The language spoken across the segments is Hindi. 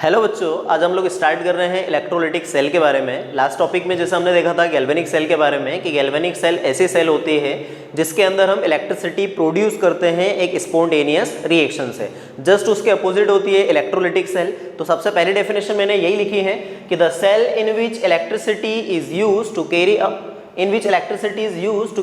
हेलो बच्चों, आज हम लोग स्टार्ट कर रहे हैं इलेक्ट्रोलाइटिक सेल के बारे में। लास्ट टॉपिक में जैसे हमने देखा था गैल्वेनिक सेल के बारे में कि गैल्वेनिक सेल ऐसी सेल होती है जिसके अंदर हम इलेक्ट्रिसिटी प्रोड्यूस करते हैं एक स्पॉन्टेनियस रिएक्शन से। जस्ट उसके अपोजिट होती है इलेक्ट्रोलाइटिक सेल। तो सबसे पहली डेफिनेशन मैंने यही लिखी है कि the cell in which electricity is used to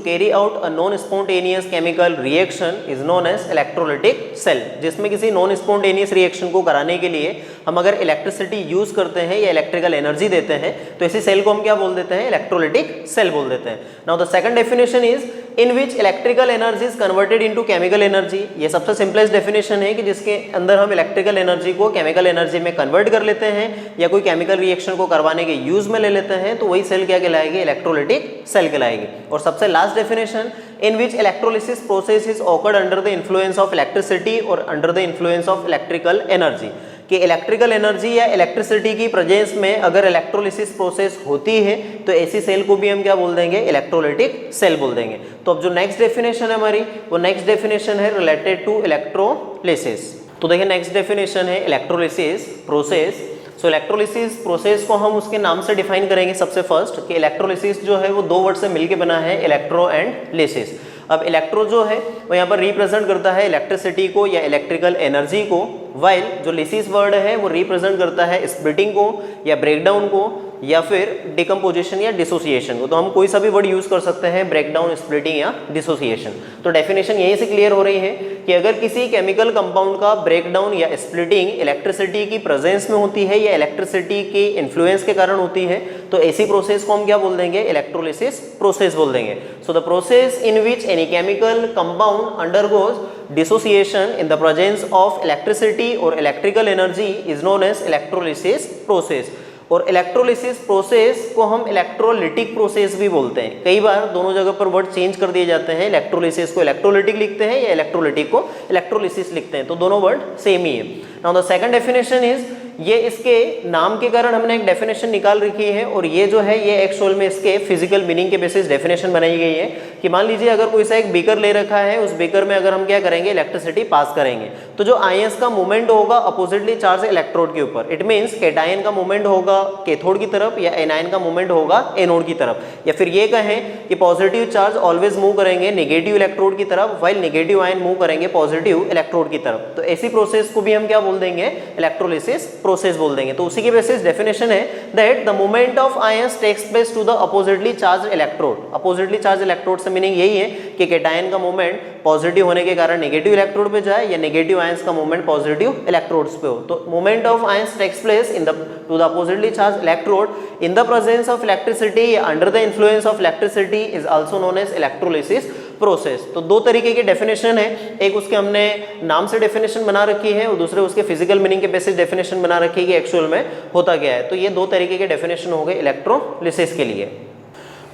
carry out a non-spontaneous chemical reaction is known as electrolytic cell। जिसमें किसी नॉन स्पॉन्टेनियस रिएक्शन को कराने के लिए हम अगर इलेक्ट्रिसिटी यूज करते हैं या इलेक्ट्रिकल एनर्जी देते हैं तो ऐसी सेल को हम क्या बोल देते हैं? इलेक्ट्रोलाइटिक सेल बोल देते हैं। Now the second definition is in which electrical energy is converted into chemical energy. ये सबसे सिंपलेस्ट डेफिनेशन है कि जिसके अंदर हम इलेक्ट्रिकल एनर्जी को केमिकल एनर्जी में कन्वर्ट कर लेते हैं या कोई केमिकल रिएक्शन को करवाने के यूज में ले लेते हैं तो वही सेल क्या कहलाएगी? इलेक्ट्रोलाइटिक सेल कहलाएगी। और सबसे last definition in which electrolysis process is occurred under the influence of electricity और under the influence of electrical energy. कि इलेक्ट्रिकल एनर्जी या इलेक्ट्रिसिटी की प्रेजेंस में अगर इलेक्ट्रोलिसिस प्रोसेस होती है तो ऐसी सेल को भी हम क्या बोल देंगे? इलेक्ट्रोलाइटिक सेल बोल देंगे। तो अब जो नेक्स्ट डेफिनेशन है हमारी वो नेक्स्ट डेफिनेशन है रिलेटेड टू इलेक्ट्रोलिसिस। तो देखिए नेक्स्ट डेफिनेशन है इलेक्ट्रोलिसिस प्रोसेस। सो इलेक्ट्रोलिसिस प्रोसेस को हम उसके नाम से डिफाइन करेंगे सबसे फर्स्ट कि इलेक्ट्रोलिसिस जो है वो दो वर्ड से मिलके बना है, इलेक्ट्रो एंड लिसिस। अब इलेक्ट्रो जो है वो यहाँ पर रिप्रेजेंट करता है इलेक्ट्रिसिटी को या इलेक्ट्रिकल एनर्जी को, वाइल जो लिसिस वर्ड है वो रिप्रेजेंट करता है स्प्लिटिंग को या ब्रेकडाउन को या फिर डिकम्पोजिशन या डिसोसिएशन को। तो हम कोई सा भी वर्ड यूज कर सकते हैं, ब्रेकडाउन, स्प्लिटिंग या डिसोसिएशन। तो डेफिनेशन यहीं से क्लियर हो रही है कि अगर किसी केमिकल कंपाउंड का ब्रेकडाउन या स्प्लिटिंग इलेक्ट्रिसिटी की प्रेजेंस में होती है या इलेक्ट्रिसिटी के इन्फ्लुएंस के कारण होती है तो ऐसी प्रोसेस को हम क्या बोल देंगे? इलेक्ट्रोलिसिस प्रोसेस बोल देंगे। So the process in which any chemical compound undergoes dissociation in the presence of electricity और electrical energy is known as electrolysis process. और इलेक्ट्रोलिसिस प्रोसेस को हम इलेक्ट्रोलिटिक प्रोसेस भी बोलते हैं। कई बार दोनों जगह पर वर्ड चेंज कर दिए जाते हैं, इलेक्ट्रोलिसिस को इलेक्ट्रोलिटिक लिखते हैं या इलेक्ट्रोलिटिक को इलेक्ट्रोलिसिस लिखते हैं, तो दोनों वर्ड सेम ही है। Now the second definition is, ये इसके नाम के कारण हमने एक डेफिनेशन निकाल रखी है और ये जो है ये एक्चुअल में इसके फिजिकल मीनिंग के बेसिस डेफिनेशन बनाई गई है कि मान लीजिए अगर कोई सा एक बीकर ले रखा है, उस बीकर में अगर हम क्या करेंगे? इलेक्ट्रिसिटी पास करेंगे तो जो आयंस का मूवमेंट होगा अपोजिटली चार्ज इलेक्ट्रोड के ऊपर, इट मीन्स कैटायन का मूवमेंट होगा कैथोड की तरफ या एनायन का मूवमेंट होगा एनोड की तरफ। या फिर ये कहें कि पॉजिटिव चार्ज ऑलवेज मूव करेंगे नेगेटिव इलेक्ट्रोड की तरफ वाइल नेगेटिव आयन मूव करेंगे पॉजिटिव इलेक्ट्रोड की तरफ। तो ऐसी प्रोसेस को भी हम क्या बोल देंगे? इलेक्ट्रोलिसिस प्रोसेस बोल देंगे। तो उसी के बेसिस डेफिनेशन है that the movement of ions takes place to the oppositely charge electrode. Oppositely charge electrode से मीनिंग यही है कि कैटायन का मूवमेंट पॉजिटिव होने के कारण नेगेटिव इलेक्ट्रोड पे जाए या नेगेटिव आयंस का मूवमेंट पॉजिटिव इलेक्ट्रोड्स पे हो। तो movement of ions takes place in the to the oppositely charge electrode in the presence of electricity या under the influence of electricity is also known as electrolysis process. तो दो तरीके की डेफिनेशन है, एक उसके हमने नाम से डेफिनेशन बना रखी है और दूसरे उसके फिजिकल मीनिंग के बेसिस डेफिनेशन बना रखी है कि एक्चुअल में होता क्या है। तो ये दो तरीके के डेफिनेशन हो गए इलेक्ट्रोलिसिस के लिए।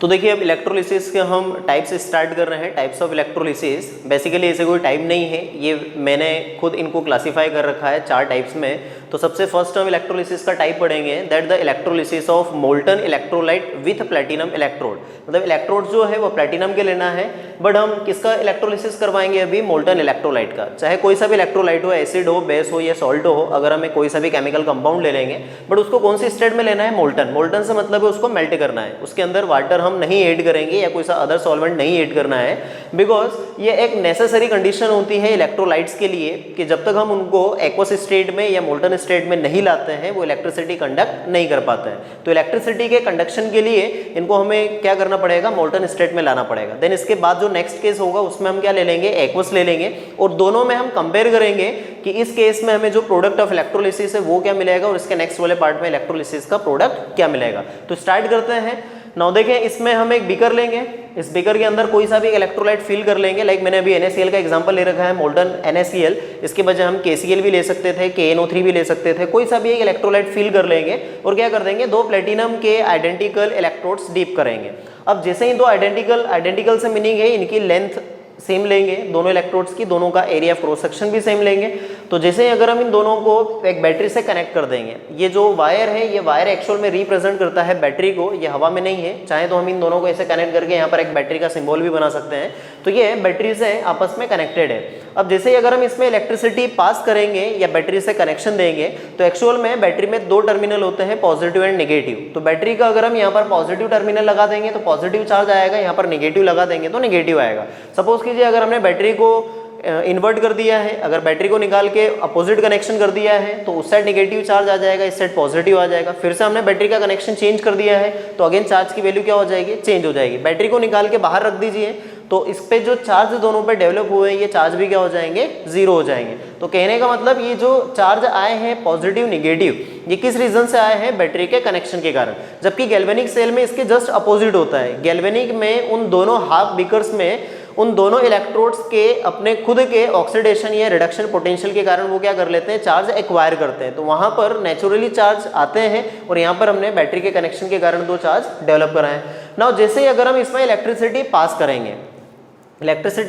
तो देखिए अब इलेक्ट्रोलिसिस के हम टाइप्स स्टार्ट कर रहे हैं, टाइप्स ऑफ इलेक्ट्रोलिसिस। बेसिकली ऐसे कोई टाइप नहीं है, ये मैंने खुद इनको क्लासिफाई कर रखा है 4 टाइप्स में। तो सबसे फर्स्ट हम इलेक्ट्रोलिसिस का टाइप पढ़ेंगे that the electrolysis of molten electrolyte with platinum electrode. मतलब इलेक्ट्रोड जो है वो प्लैटिनम के लेना है, बट हम किसका इलेक्ट्रोलिसिस करवाएंगे? अभी मोल्टन इलेक्ट्रोलाइट का। चाहे कोई सा भी इलेक्ट्रोलाइट हो, एसिड हो, बेस हो या सॉल्ट हो, अगर हमें कोई सा भी केमिकल कंपाउंड ले लेंगे बट उसको कौन सी स्टेट में लेना है? मोल्टन। मोल्टन से मतलब है उसको मेल्ट करना है, उसके अंदर वाटर हम नहीं ऐड करेंगे या कोई सा अदर सॉल्वेंट नहीं ऐड करना है, बिकॉज ये एक नेसेसरी कंडीशन होती है इलेक्ट्रोलाइट्स के लिए कि जब तक हम उनको एक्वस स्टेट में या मोल्टन स्टेट में नहीं लाते हैं वो इलेक्ट्रिसिटी कंडक्ट नहीं कर पाते हैं। तो इलेक्ट्रिसिटी के कंडक्शन के लिए इनको हमें क्या करना पड़ेगा? मोल्टन स्टेट में लाना पड़ेगा। देन इसके बाद जो नेक्स्ट केस होगा उसमें हम क्या ले लेंगे? एक्वस ले लेंगे और दोनों में हम कंपेयर करेंगे कि इस केस में हमें जो प्रोडक्ट ऑफ इलेक्ट्रोलिसिस है वो क्या मिलेगा और इसके नेक्स्ट वाले पार्ट में इलेक्ट्रोलिसिस का प्रोडक्ट क्या मिलेगा। तो स्टार्ट करते हैं। नाउ देखें, इसमें हम एक बीकर लेंगे, इस बीकर के अंदर कोई सा भी इलेक्ट्रोलाइट फिल कर लेंगे। लाइक मैंने अभी NaCl का एग्जांपल ले रखा है, मोल्टन NaCl। इसके बजाय हम KCl भी ले सकते थे, KNO3 भी ले सकते थे। कोई सा भी एक इलेक्ट्रोलाइट फिल कर लेंगे और क्या कर देंगे? 2 प्लेटिनम के आइडेंटिकल इलेक्ट्रोड्स डीप करेंगे। अब जैसे ही 2 आइडेंटिकल से मीनिंग है इनकी लेंथ सेम लेंगे, दोनों इलेक्ट्रोड्स की, दोनों का एरिया ऑफ क्रॉस सेक्शन भी सेम लेंगे। तो जैसे अगर हम इन दोनों को एक बैटरी से कनेक्ट कर देंगे, ये जो वायर है ये वायर एक्चुअल में रिप्रेजेंट करता है बैटरी को, ये हवा में नहीं है। चाहे तो हम इन दोनों को ऐसे कनेक्ट करके यहाँ पर एक बैटरी का सिंबल भी बना सकते हैं। तो ये बैटरी से आपस में कनेक्टेड है। अब जैसे ही अगर हम इसमें इलेक्ट्रिसिटी पास करेंगे या बैटरी से कनेक्शन देंगे तो एक्चुअल में बैटरी में दो टर्मिनल होते हैं, पॉजिटिव एंड नेगेटिव। तो बैटरी का अगर हम यहाँ पर पॉजिटिव टर्मिनल लगा देंगे तो पॉजिटिव चार्ज आएगा, यहाँ पर नेगेटिव लगा देंगे तो नेगेटिव आएगा। सपोज कीजिए अगर हमने बैटरी को इन्वर्ट कर दिया है, अगर बैटरी को निकाल के अपोजिट कनेक्शन कर दिया है तो उस साइड नेगेटिव चार्ज आ जाएगा, इस साइड पॉजिटिव आ जाएगा। फिर से हमने बैटरी का कनेक्शन चेंज कर दिया है तो अगेन चार्ज की वैल्यू क्या हो जाएगी, चेंज हो जाएगी। बैटरी को निकाल के बाहर रख दीजिए तो इस पे जो चार्ज दोनों पे डेवलप हुए हैं ये चार्ज भी क्या हो जाएंगे, जीरो हो जाएंगे। तो कहने का मतलब ये जो चार्ज आए हैं पॉजिटिव नेगेटिव, ये किस रीजन से आए हैं, बैटरी के कनेक्शन के कारण। जबकि गैल्वेनिक सेल में इसके जस्ट अपोजिट होता है। गैल्वेनिक में उन दोनों हाफ बीकर्स में उन दोनों इलेक्ट्रोड्स के अपने खुद के ऑक्सीडेशन या रिडक्शन पोटेंशियल के कारण वो क्या कर लेते हैं, चार्ज एक्वायर करते हैं। तो वहाँ पर नेचुरली चार्ज आते हैं और यहाँ पर हमने बैटरी के कनेक्शन के कारण दो चार्ज डेवलप कराए। नाउ जैसे ही अगर हम इसमें इलेक्ट्रिसिटी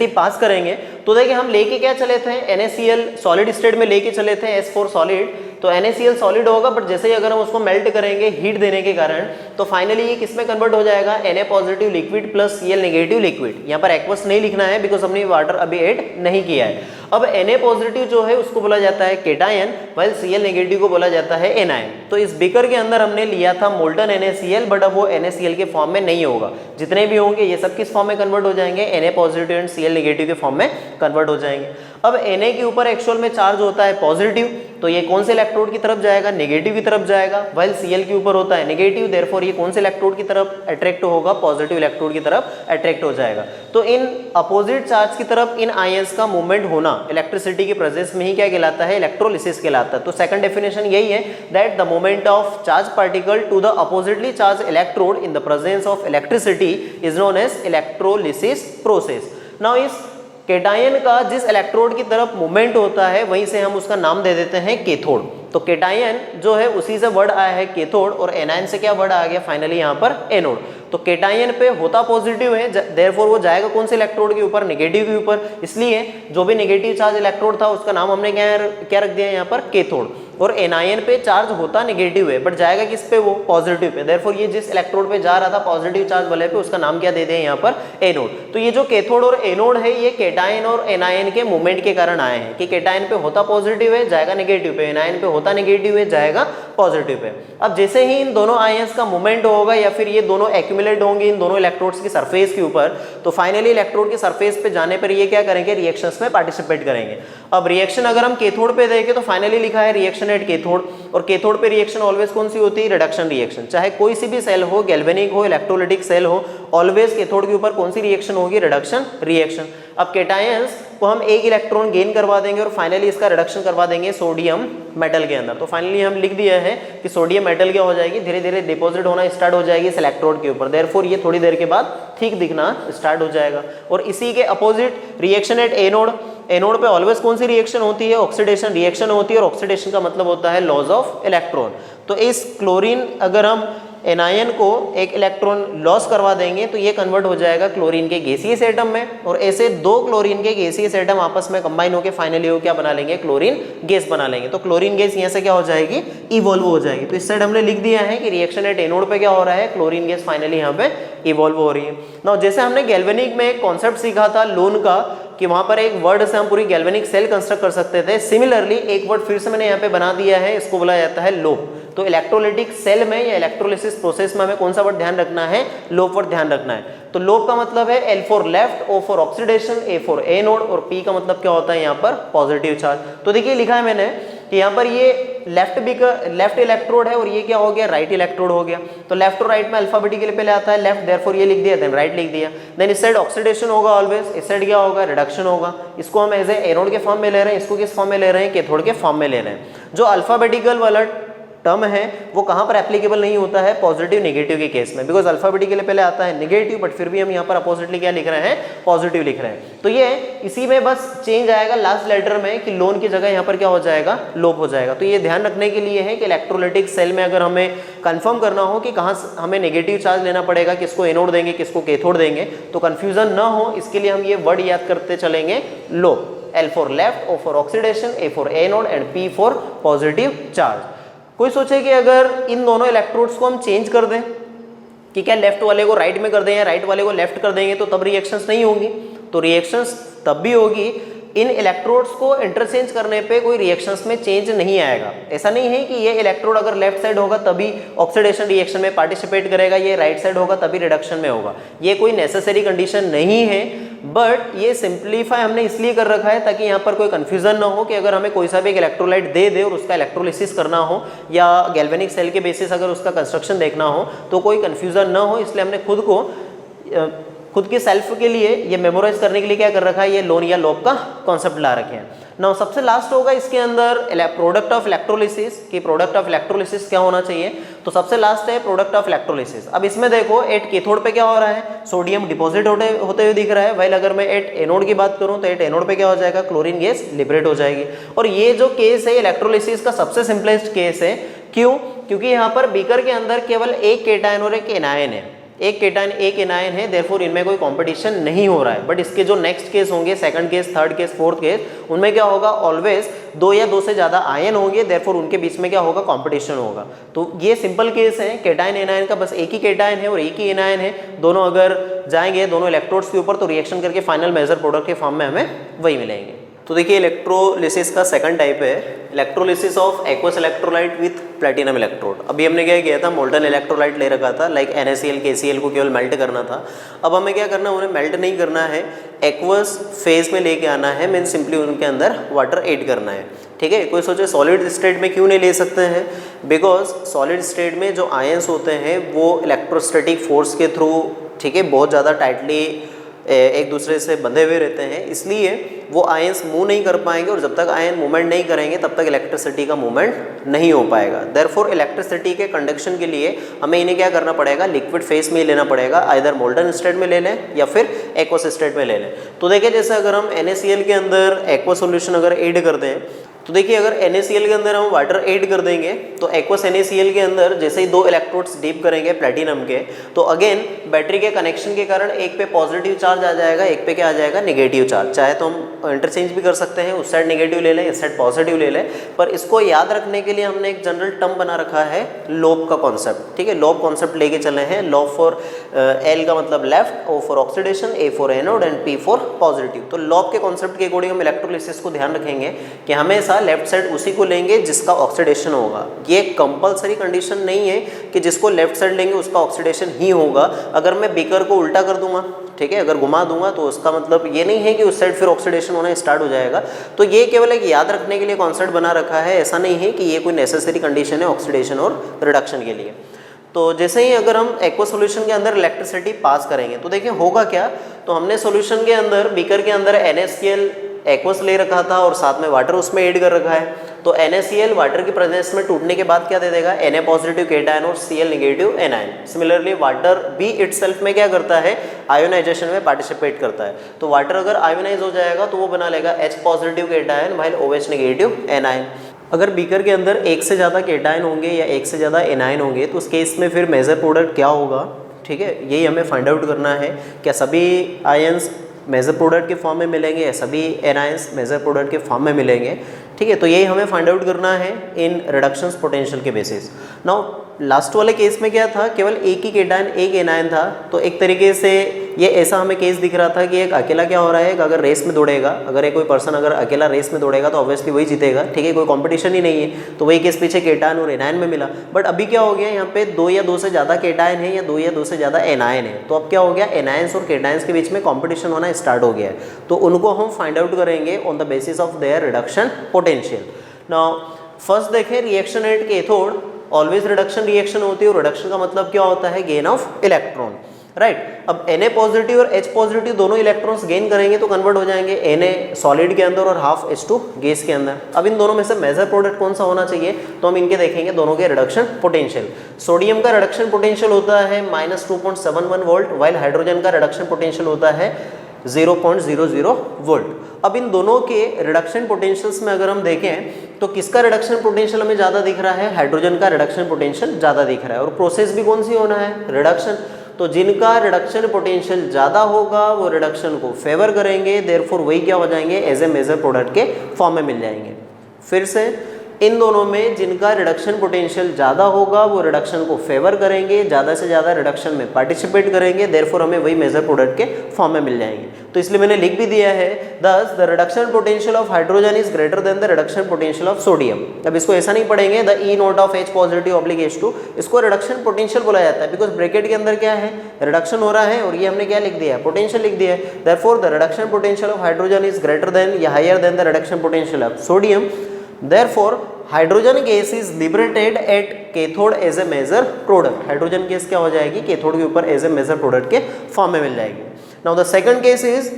पास करेंगे, तो देखिए हम लेके क्या चले थे, NaCl सॉलिड स्टेट में लेके चले थे S4 सॉलिड। तो NaCl सॉलिड होगा, बट जैसे ही अगर हम उसको मेल्ट करेंगे हीट देने के कारण तो फाइनली ये किस में कन्वर्ट हो जाएगा, Na positive liquid plus Cl negative liquid. यहाँ पर एक्वस नहीं लिखना है बिकॉज हमने वाटर अभी ऐड नहीं किया है। अब Na पॉजिटिव जो है उसको बोला जाता है केटायन, वाइल Cl नेगेटिव को बोला जाता है एनायन। तो इस बीकर के अंदर हमने लिया था मोल्टन NaCl, बट अब वो NaCl के फॉर्म में नहीं होगा। जितने भी होंगे ये सब किस फॉर्म में कन्वर्ट हो जाएंगे, Na positive and Cl negative के फॉर्म में कन्वर्ट हो जाएंगे। अब Na के ऊपर एक्चुअल में चार्ज होता है पॉजिटिव, तो ये कौन से इलेक्ट्रोड की तरफ जाएगा, नेगेटिव की तरफ जाएगा। वाइल Cl के ऊपर होता है नेगेटिव, देयरफॉर ये कौन से इलेक्ट्रोड की तरफ अट्रैक्ट होगा, पॉजिटिव इलेक्ट्रोड की तरफ अट्रैक्ट हो जाएगा। तो इन अपोजिट चार्ज की तरफ इन आयंस का मूवमेंट होना इलेक्ट्रिसिटी के प्रेजेंस में ही क्या कहलाता है, इलेक्ट्रोलिसिस कहलाता है। तो सेकंड डेफिनेशन यही है that the movement of charge particle to the oppositely charge electrode in the presence of electricity is known as electrolysis process. Now इस केटायन का जिस इलेक्ट्रोड की तरफ मूवमेंट होता है वहीं से हम उसका नाम दे देते हैं कैथोड। तो केटायन जो है उसी से वर्ड आया है कैथोड, और एनायन से क्या वर्ड आ गया फाइनली यहाँ पर एनोड। तो केटायन पे होता पॉजिटिव है, देयरफॉर वो जाएगा कौन से इलेक्ट्रोड के ऊपर, नेगेटिव के ऊपर। इसलिए जो भी नेगेटिव चार्ज इलेक्ट्रोड था उसका नाम हमने क्या रख दिया यहाँ पर, कैथोड। और एनायन पे चार्ज होता नेगेटिव है बट जाएगा किस पे, वो पॉजिटिव पे। देयरफॉर ये जिस इलेक्ट्रोड पे जा रहा था पॉजिटिव चार्ज वाले पे, उसका नाम क्या दे दें यहाँ पर, एनोड। तो ये जो कैथोड और एनोड है ये केटायन और एनायन के मूवमेंट के कारण आए हैं कि केटायन पे होता पॉजिटिव है जाएगा नेगेटिव पे, एनायन पे होता नेगेटिव है जाएगा पॉजिटिव पे। अब जैसे ही इन दोनों आयंस का मूवमेंट होगा या फिर ये दोनों एक्यूमुलेट होंगे इन दोनों इलेक्ट्रोड्स की सरफेस के ऊपर, तो फाइनली इलेक्ट्रोड की सरफेस पे जाने पर ये क्या करेंगे, रिएक्शंस में पार्टिसिपेट करेंगे। अब रिएक्शन अगर हम कैथोड पे देखें तो फाइनली लिखा है रिएक्शन एट कैथोड, और कैथोड पे रिएक्शन ऑलवेज कौन सी होती है, रिडक्शन रिएक्शन। चाहे कोई सी भी सेल हो, गैल्वेनिक हो, इलेक्ट्रोलाइटिक सेल हो, ऑलवेज कैथोड के ऊपर कौन सी रिएक्शन होगी, रिडक्शन रिएक्शन। अब केटायंस को हम एक इलेक्ट्रॉन गेन करवा देंगे और फाइनली इसका रिडक्शन करवा देंगे सोडियम मेटल के अंदर। तो फाइनली हम लिख दिया है कि सोडियम मेटल क्या हो जाएगी, धीरे धीरे डिपॉजिट होना स्टार्ट हो जाएगी इस इलेक्ट्रोड के ऊपर। देयरफॉर ये थोड़ी देर के बाद ठीक दिखना स्टार्ट हो जाएगा। और इसी के opposite reaction at anode, anode पे ऑलवेज कौन सी रिएक्शन होती है, ऑक्सीडेशन रिएक्शन होती है, और ऑक्सीडेशन का मतलब होता है लॉस ऑफ इलेक्ट्रॉन। तो इस क्लोरीन अगर हम एनायन को एक इलेक्ट्रॉन लॉस करवा देंगे तो ये कन्वर्ट हो जाएगा क्लोरीन के गैसीय एटम में, और ऐसे दो क्लोरीन के गैसीय एटम आपस में कंबाइन होकर फाइनली वो क्या बना लेंगे, क्लोरीन गैस बना लेंगे। तो क्लोरीन गैस यहाँ से क्या हो जाएगी, इवॉल्व हो जाएगी। तो इस साइड हमने लिख दिया है कि रिएक्शन एट एनोड पे क्या हो रहा है, क्लोरीन गैस फाइनली यहाँ पे इवॉल्व हो रही है। नाउ जैसे हमने गैल्वेनिक में एक कॉन्सेप्ट सीखा था लोन का, कि वहां पर एक वर्ड से हम पूरी गैल्वेनिक सेल कंस्ट्रक्ट कर सकते थे। सिमिलरली एक वर्ड फिर से मैंने यहाँ पे बना दिया है, इसको बोला जाता है लोप। तो इलेक्ट्रोलाइटिक सेल में या इलेक्ट्रोलिसिस प्रोसेस में हमें कौन सा वर्ड ध्यान रखना है, लोप वर्ड ध्यान रखना है। तो लोप का मतलब है L for left, O for oxidation, A for anode, और P का मतलब क्या होता है यहाँ पर, पॉजिटिव चार्ज। तो देखिए लिखा है मैंने कि यहाँ पर ये लेफ्ट इलेक्ट्रोड है और ये क्या हो गया, राइट इलेक्ट्रोड हो गया। तो लेफ्ट और राइट में अल्फाबेटिकली पहले आता है लेफ्ट, देयरफॉर ये लिख दिया, देन राइट लिख दिया। देन इस साइड ऑक्सीडेशन होगा ऑलवेज, इस साइड क्या होगा, रिडक्शन होगा। इसको हम एज ए एनोड के फॉर्म में ले रहे हैं, इसको किस फॉर्म में ले रहे हैं, कैथोड के फॉर्म में ले रहे हैं। जो अल्फाबेटिकल वाला टर्म है वो कहाँ पर एप्लीकेबल नहीं होता है, पॉजिटिव नेगेटिव के केस में, बिकॉज अल्फाबेट के लिए पहले आता है नेगेटिव, बट फिर भी हम यहाँ पर अपोजिटली क्या लिख रहे हैं, पॉजिटिव लिख रहे हैं। तो ये इसी में बस चेंज आएगा लास्ट लेटर में कि लोन की जगह यहाँ पर क्या हो जाएगा, लोप हो जाएगा। तो ये ध्यान रखने के लिए है कि इलेक्ट्रोलाइटिक सेल में अगर हमें कंफर्म करना हो कि कहाँ हमें नेगेटिव चार्ज लेना पड़ेगा, किसको एनोड देंगे किसको कैथोड देंगे, तो कंफ्यूजन ना हो इसके लिए हम ये वर्ड याद करते चलेंगे, लोप। L for left, O for oxidation, A for anode and P for positive charge। कोई सोचे कि अगर इन दोनों इलेक्ट्रोड्स को हम चेंज कर दें कि क्या लेफ्ट वाले को राइट में कर दें या राइट वाले को लेफ्ट कर देंगे तो तब रिएक्शंस नहीं होंगी, तो रिएक्शंस तब भी होगी। इन इलेक्ट्रोड्स को इंटरचेंज करने पे कोई रिएक्शंस में चेंज नहीं आएगा। ऐसा नहीं है कि ये इलेक्ट्रोड अगर लेफ्ट साइड होगा तभी ऑक्सीडेशन रिएक्शन में पार्टिसिपेट करेगा, ये राइट साइड होगा तभी रिडक्शन में होगा, ये कोई नेसेसरी कंडीशन नहीं है। बट ये सिंप्लीफाई हमने इसलिए कर रखा है ताकि यहाँ पर कोई कंफ्यूजन ना हो कि अगर हमें कोई सा भी एक इलेक्ट्रोलाइट दे दे और उसका इलेक्ट्रोलिसिस करना हो या गैल्वेनिक सेल के बेसिस अगर उसका कंस्ट्रक्शन देखना हो तो कोई कंफ्यूजन ना हो। इसलिए हमने खुद की सेल्फ के लिए ये मेमोराइज करने के लिए क्या कर रखा है, ये लोन या लोप का कॉन्सेप्ट ला रखे हैं। नाउ सबसे लास्ट होगा इसके अंदर प्रोडक्ट ऑफ इलेक्ट्रोलिसिस, कि प्रोडक्ट ऑफ इलेक्ट्रोलिसिस क्या होना चाहिए, तो सबसे लास्ट है प्रोडक्ट ऑफ इलेक्ट्रोलिसिस। अब इसमें देखो एट कैथोड पे क्या हो रहा है, सोडियम डिपॉजिट होते हुए दिख रहा है, वाइल अगर मैं एट एनोड की बात करूं तो एट एनोड पे क्या हो जाएगा, क्लोरीन गैस लिबरेट हो जाएगी। और ये जो केस है इलेक्ट्रोलिसिस का सबसे सिंपलेस्ट केस है, क्यों, क्योंकि यहाँ पर बीकर के अंदर केवल एक केटायन और एक एनायन है, एक केटायन एक एनायन है, देयरफॉर इनमें कोई कंपटीशन नहीं हो रहा है। बट इसके जो नेक्स्ट केस होंगे, second case, third case, fourth case, उनमें क्या होगा, ऑलवेज दो या दो से ज़्यादा आयन होंगे, देयरफॉर उनके बीच में क्या होगा, कंपटीशन होगा। तो ये सिंपल केस है, केटायन एनायन का बस एक ही केटायन है और एक ही एनायन है, दोनों अगर जाएंगे दोनों इलेक्ट्रोड्स के ऊपर तो रिएक्शन करके फाइनल मेजर प्रोडक्ट के फॉर्म में हमें वही मिलेंगे। तो देखिए इलेक्ट्रोलिसिस का सेकंड टाइप है electrolysis of aqueous electrolyte with platinum electrode. अभी हमने क्या किया था, मोल्टन इलेक्ट्रोलाइट ले रखा था, लाइक NaCl KCl को केवल मेल्ट करना था। अब हमें क्या करना है, उन्हें मेल्ट नहीं करना है, एक्वस फेज में लेके आना है, मीन सिंपली उनके अंदर वाटर ऐड करना है। ठीक है, कोई सोचे सॉलिड स्टेट में क्यों नहीं ले सकते हैं, बिकॉज सॉलिड स्टेट में जो आयंस होते हैं वो इलेक्ट्रोस्टैटिक फोर्स के थ्रू, ठीक है, बहुत ज़्यादा टाइटली एक दूसरे से बंधे हुए रहते हैं, इसलिए वो आयंस मूव नहीं कर पाएंगे और जब तक आयन मूवमेंट नहीं करेंगे तब तक इलेक्ट्रिसिटी का मूवमेंट नहीं हो पाएगा। देयरफॉर इलेक्ट्रिसिटी के कंडक्शन के लिए हमें इन्हें क्या करना पड़ेगा, लिक्विड फेस में लेना पड़ेगा, आइदर मोल्टन स्टेट में ले लें या फिर एक्वस स्टेट में ले लें। तो देखिए जैसे अगर हम NaCl के अंदर एक्वस सोल्यूशन अगर ऐड कर दें तो देखिए अगर NaCl के अंदर हम वाटर ऐड कर देंगे तो एक्वस NaCl के अंदर जैसे ही दो इलेक्ट्रोड्स डीप करेंगे प्लैटिनम के, तो अगेन बैटरी के कनेक्शन के कारण एक पे पॉजिटिव चार्ज आ जाएगा, एक पे क्या आ जाएगा, नेगेटिव चार्ज। चाहे तो हम इंटरचेंज भी कर सकते हैं, उस साइड नेगेटिव ले लें, इस साइड पॉजिटिव ले लें, पर इसको याद रखने के लिए हमने एक जनरल टर्म बना रखा है लोप का कॉन्सेप्ट। ठीक है, लोप कॉन्सेप्ट लेके चले हैं। लोप फॉर L का मतलब left, O for oxidation, A for anode and P for positive. तो लोप के कॉन्सेप्ट के अकॉर्डिंग हम इलेक्ट्रोलिसिस को ध्यान रखेंगे कि हमेशा लेफ्ट साइड उसी को लेंगे जिसका ऑक्सीडेशन होगा। ये कंपलसरी कंडीशन नहीं है कि जिसको लेफ्ट साइड लेंगे उसका ऑक्सीडेशन ही होगा। अगर मैं बीकर को उल्टा कर दूंगा, ठीक है, अगर घुमा दूंगा तो उसका मतलब ये नहीं है कि उस साइड फिर ऑक्सीडेशन होना स्टार्ट हो जाएगा। तो ये केवल एक याद रखने के लिए कॉन्सेप्ट बना रखा है, ऐसा नहीं है कि ये कोई नेसेसरी कंडीशन है ऑक्सीडेशन और रिडक्शन के लिए। तो जैसे ही अगर हम एक्वस सॉल्यूशन के अंदर इलेक्ट्रिसिटी पास करेंगे तो देखिए होगा क्या, तो हमने सॉल्यूशन के अंदर बीकर के अंदर NaCl एक्वस ले रखा था और साथ में वाटर उसमें ऐड कर रखा है। तो NaCl वाटर की प्रेजेंस में टूटने के बाद क्या दे देगा, Na पॉजिटिव केटायन और Cl negative anion. Similarly water भी इटसेल्फ में क्या करता है, आयोनाइजेशन में पार्टिसिपेट करता है। तो वाटर अगर आयोनाइज हो जाएगा तो वो बना लेगा H positive cation while OH negative anion. अगर बीकर के अंदर एक से ज़्यादा केटायन होंगे या एक से ज़्यादा एनायन होंगे तो उस केस में फिर मेजर प्रोडक्ट क्या होगा, ठीक है, यही हमें फाइंड आउट करना है। क्या सभी आयंस मेजर प्रोडक्ट के फॉर्म में मिलेंगे या सभी एनायंस मेजर प्रोडक्ट के फॉर्म में मिलेंगे, ठीक है। तो यही हमें फाइंड आउट करना है इन रिडक्शंस पोटेंशियल के बेसिस। नाउ लास्ट वाले केस में क्या था, केवल एक ही केटायन एक एनायन था। तो एक तरीके से ये ऐसा हमें केस दिख रहा था कि एक अकेला क्या हो रहा है, अगर रेस में दौड़ेगा, अगर एक कोई पर्सन अगर अकेला रेस में दौड़ेगा तो ऑब्वियसली वही जीतेगा, ठीक है, कोई कंपटीशन ही नहीं है। तो वही केस पीछे केटायन और एनायन में मिला। बट अभी क्या हो गया, यहाँ पे दो या दो से ज़्यादा केटायन है या दो या दो से ज़्यादा एनायन है। तो अब क्या हो गया, एनायंस और केटायंस के बीच में कॉम्पिटिशन होना स्टार्ट हो गया है। तो उनको हम फाइंड आउट करेंगे on the basis of their reduction potential. Now first देखें, reaction at cathode always reduction reaction होती है और रिडक्शन का मतलब क्या होता है, गेन ऑफ इलेक्ट्रॉन। राइट। अब Na पॉजिटिव और H पॉजिटिव दोनों इलेक्ट्रॉन्स गेन करेंगे तो कन्वर्ट हो जाएंगे Na सॉलिड के अंदर और हाफ H2 गैस के अंदर। अब इन दोनों में से मेजर प्रोडक्ट कौन सा होना चाहिए, तो हम इनके देखेंगे दोनों के रिडक्शन पोटेंशियल। सोडियम का रिडक्शन पोटेंशियल होता है -2.71 वोल्ट, वाइल हाइड्रोजन का रिडक्शन पोटेंशियल होता है 0.00 वोल्ट। अब इन दोनों के रिडक्शन पोटेंशियल्स में अगर हम देखें तो किसका रिडक्शन पोटेंशियल हमें ज़्यादा दिख रहा है, हाइड्रोजन का रिडक्शन पोटेंशियल ज़्यादा दिख रहा है। और प्रोसेस भी कौन सी होना है, रिडक्शन। तो जिनका रिडक्शन पोटेंशियल ज़्यादा होगा वो रिडक्शन को फेवर करेंगे, देयरफॉर वही क्या हो जाएंगे, एज ए मेजर प्रोडक्ट के फॉर्म में मिल जाएंगे। फिर से इन दोनों में जिनका रिडक्शन पोटेंशियल ज़्यादा होगा वो रिडक्शन को फेवर करेंगे, ज़्यादा से ज़्यादा रिडक्शन में पार्टिसिपेट करेंगे, देयरफॉर हमें वही मेजर प्रोडक्ट के फॉर्म में मिल जाएंगे। तो इसलिए मैंने लिख भी दिया है, दस the reduction potential of hydrogen is greater then the reduction potential of sodium. अब इसको ऐसा नहीं पढ़ेंगे the E note of H positive oblique H2, इसको रिडक्शन पोटेंशियल बोला जाता है, बिकॉज ब्रैकेट के अंदर क्या है, रिडक्शन हो रहा है और ये हमने क्या लिख दिया है, पोटेंशियल लिख दिया है। Therefore the reduction potential of hydrogen is greater than या higher than the reduction potential of sodium, therefore hydrogen gas is liberated at cathode as a major product. Hydrogen gas क्या हो जाएगी, कैथोड के ऊपर एज ए मेजर प्रोडक्ट के फॉर्म में मिल जाएगी। Now the second case is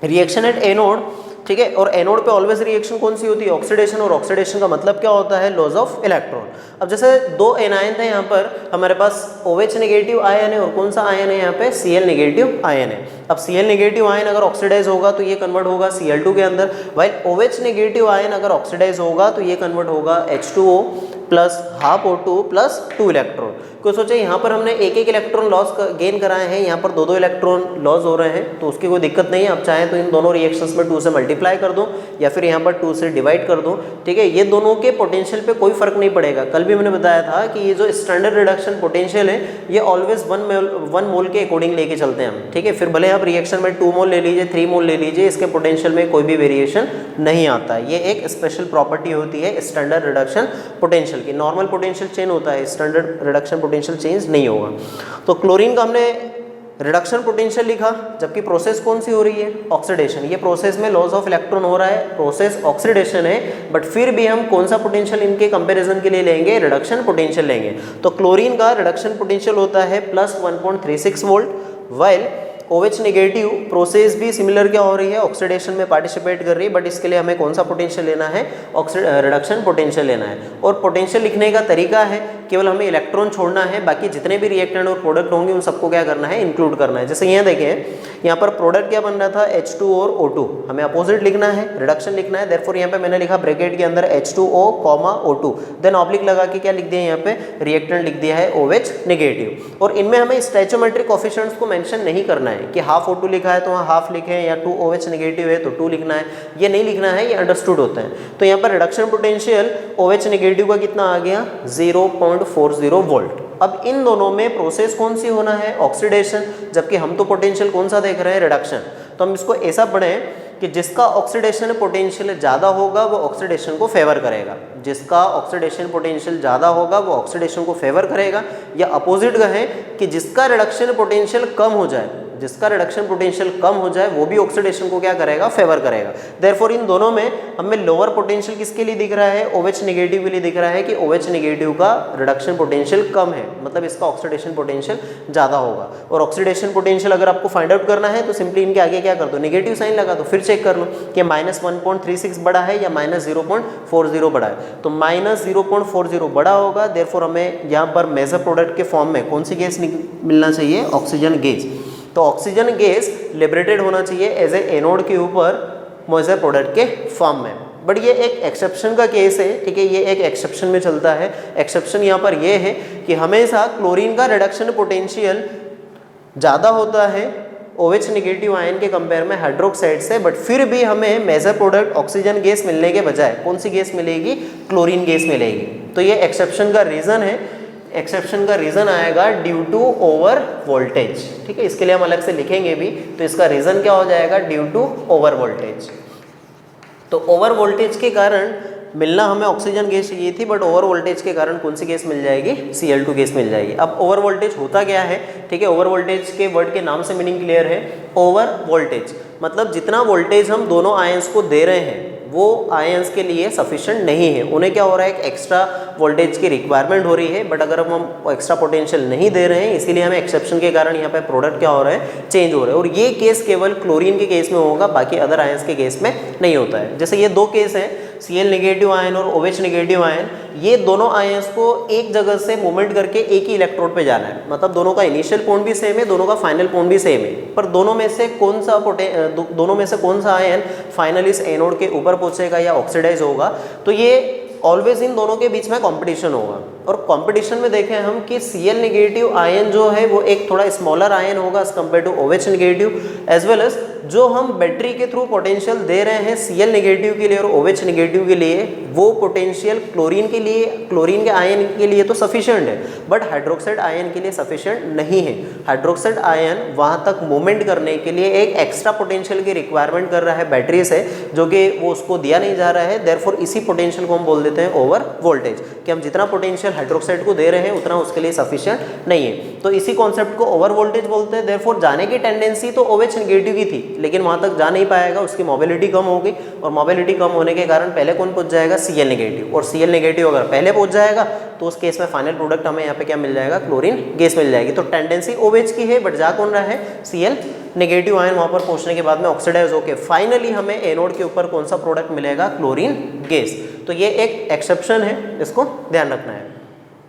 reaction at anode, ठीक है। और एनोड पे ऑलवेज रिएक्शन कौन सी होती है, ऑक्सीडेशन। और ऑक्सीडेशन का मतलब क्या होता है, लॉस ऑफ इलेक्ट्रॉन। अब जैसे दो एनायन थे यहाँ पर, हमारे पास OH नेगेटिव आयन है और कौन सा आयन है यहाँ पे, Cl नेगेटिव आयन है। अब Cl नेगेटिव आयन अगर ऑक्सीडाइज होगा तो ये कन्वर्ट होगा Cl2 के अंदर, वाइल OH नेगेटिव आयन अगर ऑक्सीडाइज होगा तो ये कन्वर्ट होगा H2O plus half O2 plus 2 electron. क्यों सोचे, यहाँ पर हमने एक एक इलेक्ट्रॉन लॉस गेन कराए हैं, यहाँ पर दो दो इलेक्ट्रॉन लॉस हो रहे हैं, तो उसकी कोई दिक्कत नहीं है। आप चाहें तो इन दोनों रिएक्शंस में 2 से मल्टीप्लाई कर दूं या फिर यहाँ पर 2 से डिवाइड कर दूं, ठीक है। ये दोनों के पोटेंशियल पे कोई फर्क नहीं पड़ेगा। कल भी मैंने बताया था कि ये जो स्टैंडर्ड रिडक्शन पोटेंशियल है ये ऑलवेज 1 मोल के अकॉर्डिंग लेके चलते हैं हम, ठीक है। फिर भले आप रिएक्शन में 2 मोल ले लीजिए, 3 मोल ले लीजिए, इसके पोटेंशियल में कोई भी वेरिएशन नहीं आता। ये एक स्पेशल प्रॉपर्टी होती है स्टैंडर्ड रिडक्शन पोटेंशियल की। नॉर्मल पोटेंशियल चेंज होता है, स्टैंडर्ड रिडक्शन पोटेंशियल चेंज नहीं होगा। तो क्लोरीन का हमने रिडक्शन पोटेंशियल लिखा, जबकि प्रोसेस कौन सी हो रही है, ऑक्सीडेशन। ये प्रोसेस में लॉस ऑफ इलेक्ट्रॉन हो रहा है, प्रोसेस ऑक्सीडेशन है, बट फिर भी हम कौन सा पोटेंशियल इनके कंपैरिजन के लिए लेंगे, रिडक्शन पोटेंशियल लेंगे। तो क्लोरीन का रिडक्शन पोटेंशियल होता है plus 1.36 volt, while OH negative process भी सिमिलर क्या हो रही है, ऑक्सीडेशन में पार्टिसिपेट कर रही है, बट इसके लिए हमें कौन सा पोटेंशियल लेना है, रिडक्शन पोटेंशियल लेना है। और पोटेंशियल लिखने का तरीका है, केवल हमें इलेक्ट्रॉन छोड़ना है, बाकी जितने भी रिएक्टेंट और प्रोडक्ट होंगे उन सबको क्या करना है, इंक्लूड करना है। जैसे यहाँ देखें, यहाँ पर प्रोडक्ट क्या बन रहा था, H2 और O2, हमें अपोजिट लिखना है, रिडक्शन लिखना है। देयरफॉर यहाँ पे मैंने लिखा ब्रैकेट के अंदर H2O, O2, देन ऑब्लिक लगा के क्या लिख दिया यहाँ पे, रिएक्टेंट लिख दिया है OH नेगेटिव। और इनमें हमें स्टैचोमेट्रिक कोफिशिएंट्स को मेंशन नहीं करना है कि हाफ O2 लिखा है तो वहाँ हाफ लिखें, या 2 OH नेगेटिव है तो 2 लिखना है, ये नहीं लिखना है, ये अंडरस्टूड होता है। तो यहाँ पर रिडक्शन पोटेंशियल OH नेगेटिव का कितना आ गया, 0.40 वोल्ट। अब इन दोनों में प्रोसेस कौन सी होना है, ऑक्सीडेशन, जबकि हम तो पोटेंशियल कौन सा देख रहे हैं, रिडक्शन। तो हम इसको ऐसा पढ़ें कि जिसका ऑक्सीडेशन पोटेंशियल ज़्यादा होगा वो ऑक्सीडेशन को फेवर करेगा, जिसका ऑक्सीडेशन पोटेंशियल ज़्यादा होगा वो ऑक्सीडेशन को फेवर करेगा, या अपोजिट कहें कि जिसका रिडक्शन पोटेंशियल कम हो जाए, जिसका रिडक्शन पोटेंशियल कम हो जाए वो भी ऑक्सीडेशन को क्या करेगा, फेवर करेगा। देयरफॉर इन दोनों में हमें लोअर पोटेंशियल किसके लिए दिख रहा है, OH नेगेटिव के लिए दिख रहा है कि OH नेगेटिव का रिडक्शन पोटेंशियल कम है, मतलब इसका ऑक्सीडेशन पोटेंशियल ज़्यादा होगा। और ऑक्सीडेशन पोटेंशियल अगर आपको फाइंड आउट करना है तो सिंपली इनके आगे क्या कर दो, नेगेटिव साइन लगा दो, फिर चेक कर लो कि -1.36 बड़ा है या -0.40 बड़ा है। तो -0.40 बड़ा होगा, देयरफॉर हमें यहाँ पर मेजर प्रोडक्ट के फॉर्म में कौन सी गैस मिलना चाहिए, ऑक्सीजन गैस। तो ऑक्सीजन गैस लिबरेटेड होना चाहिए एज ए एनोड के ऊपर मेजर प्रोडक्ट के फॉर्म में। बट ये एक एक्सेप्शन का केस है, ठीक है, ये एक एक्सेप्शन में चलता है। एक्सेप्शन यहाँ पर ये है कि हमेशा क्लोरीन का रिडक्शन पोटेंशियल ज़्यादा होता है OH नेगेटिव आयन के कंपेयर में हाइड्रोक्साइड से, बट फिर भी हमें मेजर प्रोडक्ट ऑक्सीजन गैस मिलने के बजाय कौन सी गैस मिलेगी, क्लोरीन गैस मिलेगी। तो ये एक्सेप्शन का रीज़न है। एक्सेप्शन का रीज़न आएगा ड्यू टू ओवर वोल्टेज, ठीक है, इसके लिए हम अलग से लिखेंगे भी। तो इसका रीज़न क्या हो जाएगा, ड्यू टू ओवर वोल्टेज। तो ओवर वोल्टेज के कारण मिलना हमें ऑक्सीजन गैस चाहिए थी, बट ओवर वोल्टेज के कारण कौन सी गैस मिल जाएगी, Cl2 गैस मिल जाएगी। अब ओवर वोल्टेज होता क्या है, ठीक है, ओवर वोल्टेज के वर्ड के नाम से मीनिंग क्लियर है। ओवर वोल्टेज मतलब जितना वोल्टेज हम दोनों आयंस को दे रहे हैं वो आयंस के लिए सफिशिएंट नहीं है, उन्हें क्या हो रहा है, एक एक्स्ट्रा वोल्टेज की रिक्वायरमेंट हो रही है। बट अगर हम एक्स्ट्रा पोटेंशियल नहीं दे रहे हैं, इसीलिए हमें एक्सेप्शन के कारण यहाँ पे प्रोडक्ट क्या हो रहा है, चेंज हो रहा है। और ये केस केवल क्लोरीन के केस में होगा, बाकी अदर आयंस के केस में नहीं होता है। जैसे ये दो केस हैं, Cl नेगेटिव आयन और OH नेगेटिव आयन, ये दोनों आयंस को एक जगह से मूवमेंट करके एक ही इलेक्ट्रोड पे जाना है। मतलब दोनों का इनिशियल पॉइंट भी सेम है, दोनों का फाइनल पॉइंट भी सेम है, पर दोनों में से कौन सा आयन फाइनल इस एनोड के ऊपर पहुंचेगा या ऑक्सीडाइज होगा, तो ये ऑलवेज इन दोनों के बीच में कंपटीशन होगा। और कंपटीशन में देखें हम कि Cl नेगेटिव आयन जो है वो एक थोड़ा स्मॉलर आयन होगा as compare to OH negative, as well as जो हम बैटरी के थ्रू पोटेंशियल दे रहे हैं Cl नेगेटिव के लिए और OH नेगेटिव के लिए, वो पोटेंशियल क्लोरीन के आयन के लिए तो सफिशिएंट है, बट हाइड्रोक्साइड आयन के लिए सफिशिएंट नहीं है। हाइड्रोक्साइड आयन वहाँ तक मूवमेंट करने के लिए एक एक्स्ट्रा पोटेंशियल की रिक्वायरमेंट कर रहा है बैटरी से, जो कि वो उसको दिया नहीं जा रहा है। देयरफॉर इसी पोटेंशियल को हम बोल देते हैं ओवर वोल्टेज, कि हम जितना पोटेंशियल हाइड्रोक्साइड को दे रहे हैं उतना उसके लिए सफिशिएंट नहीं है। तो इसी कॉन्सेप्ट को ओवर वोल्टेज बोलते हैं। देयरफॉर जाने की टेंडेंसी तो OH नेगेटिव की थी, लेकिन वहाँ तक जा नहीं पाएगा, उसकी मोबिलिटी कम होगी, और मोबिलिटी कम होने के कारण पहले कौन पहुँच जाएगा, Cl नेगेटिव। और Cl नेगेटिव अगर पहले पहुँच जाएगा तो उस केस में फाइनल प्रोडक्ट हमें यहाँ पे क्या मिल जाएगा, क्लोरीन गैस मिल जाएगी। तो टेंडेंसी OH की है, बट जा कौन रहा है, Cl नेगेटिव आयन वहाँ पर पहुँचने के बाद में ऑक्सीडाइज होकर फाइनली हमें एनोड के ऊपर कौन सा प्रोडक्ट मिलेगा, क्लोरीन गैस। तो ये एक एक्सेप्शन है, इसको ध्यान रखना है।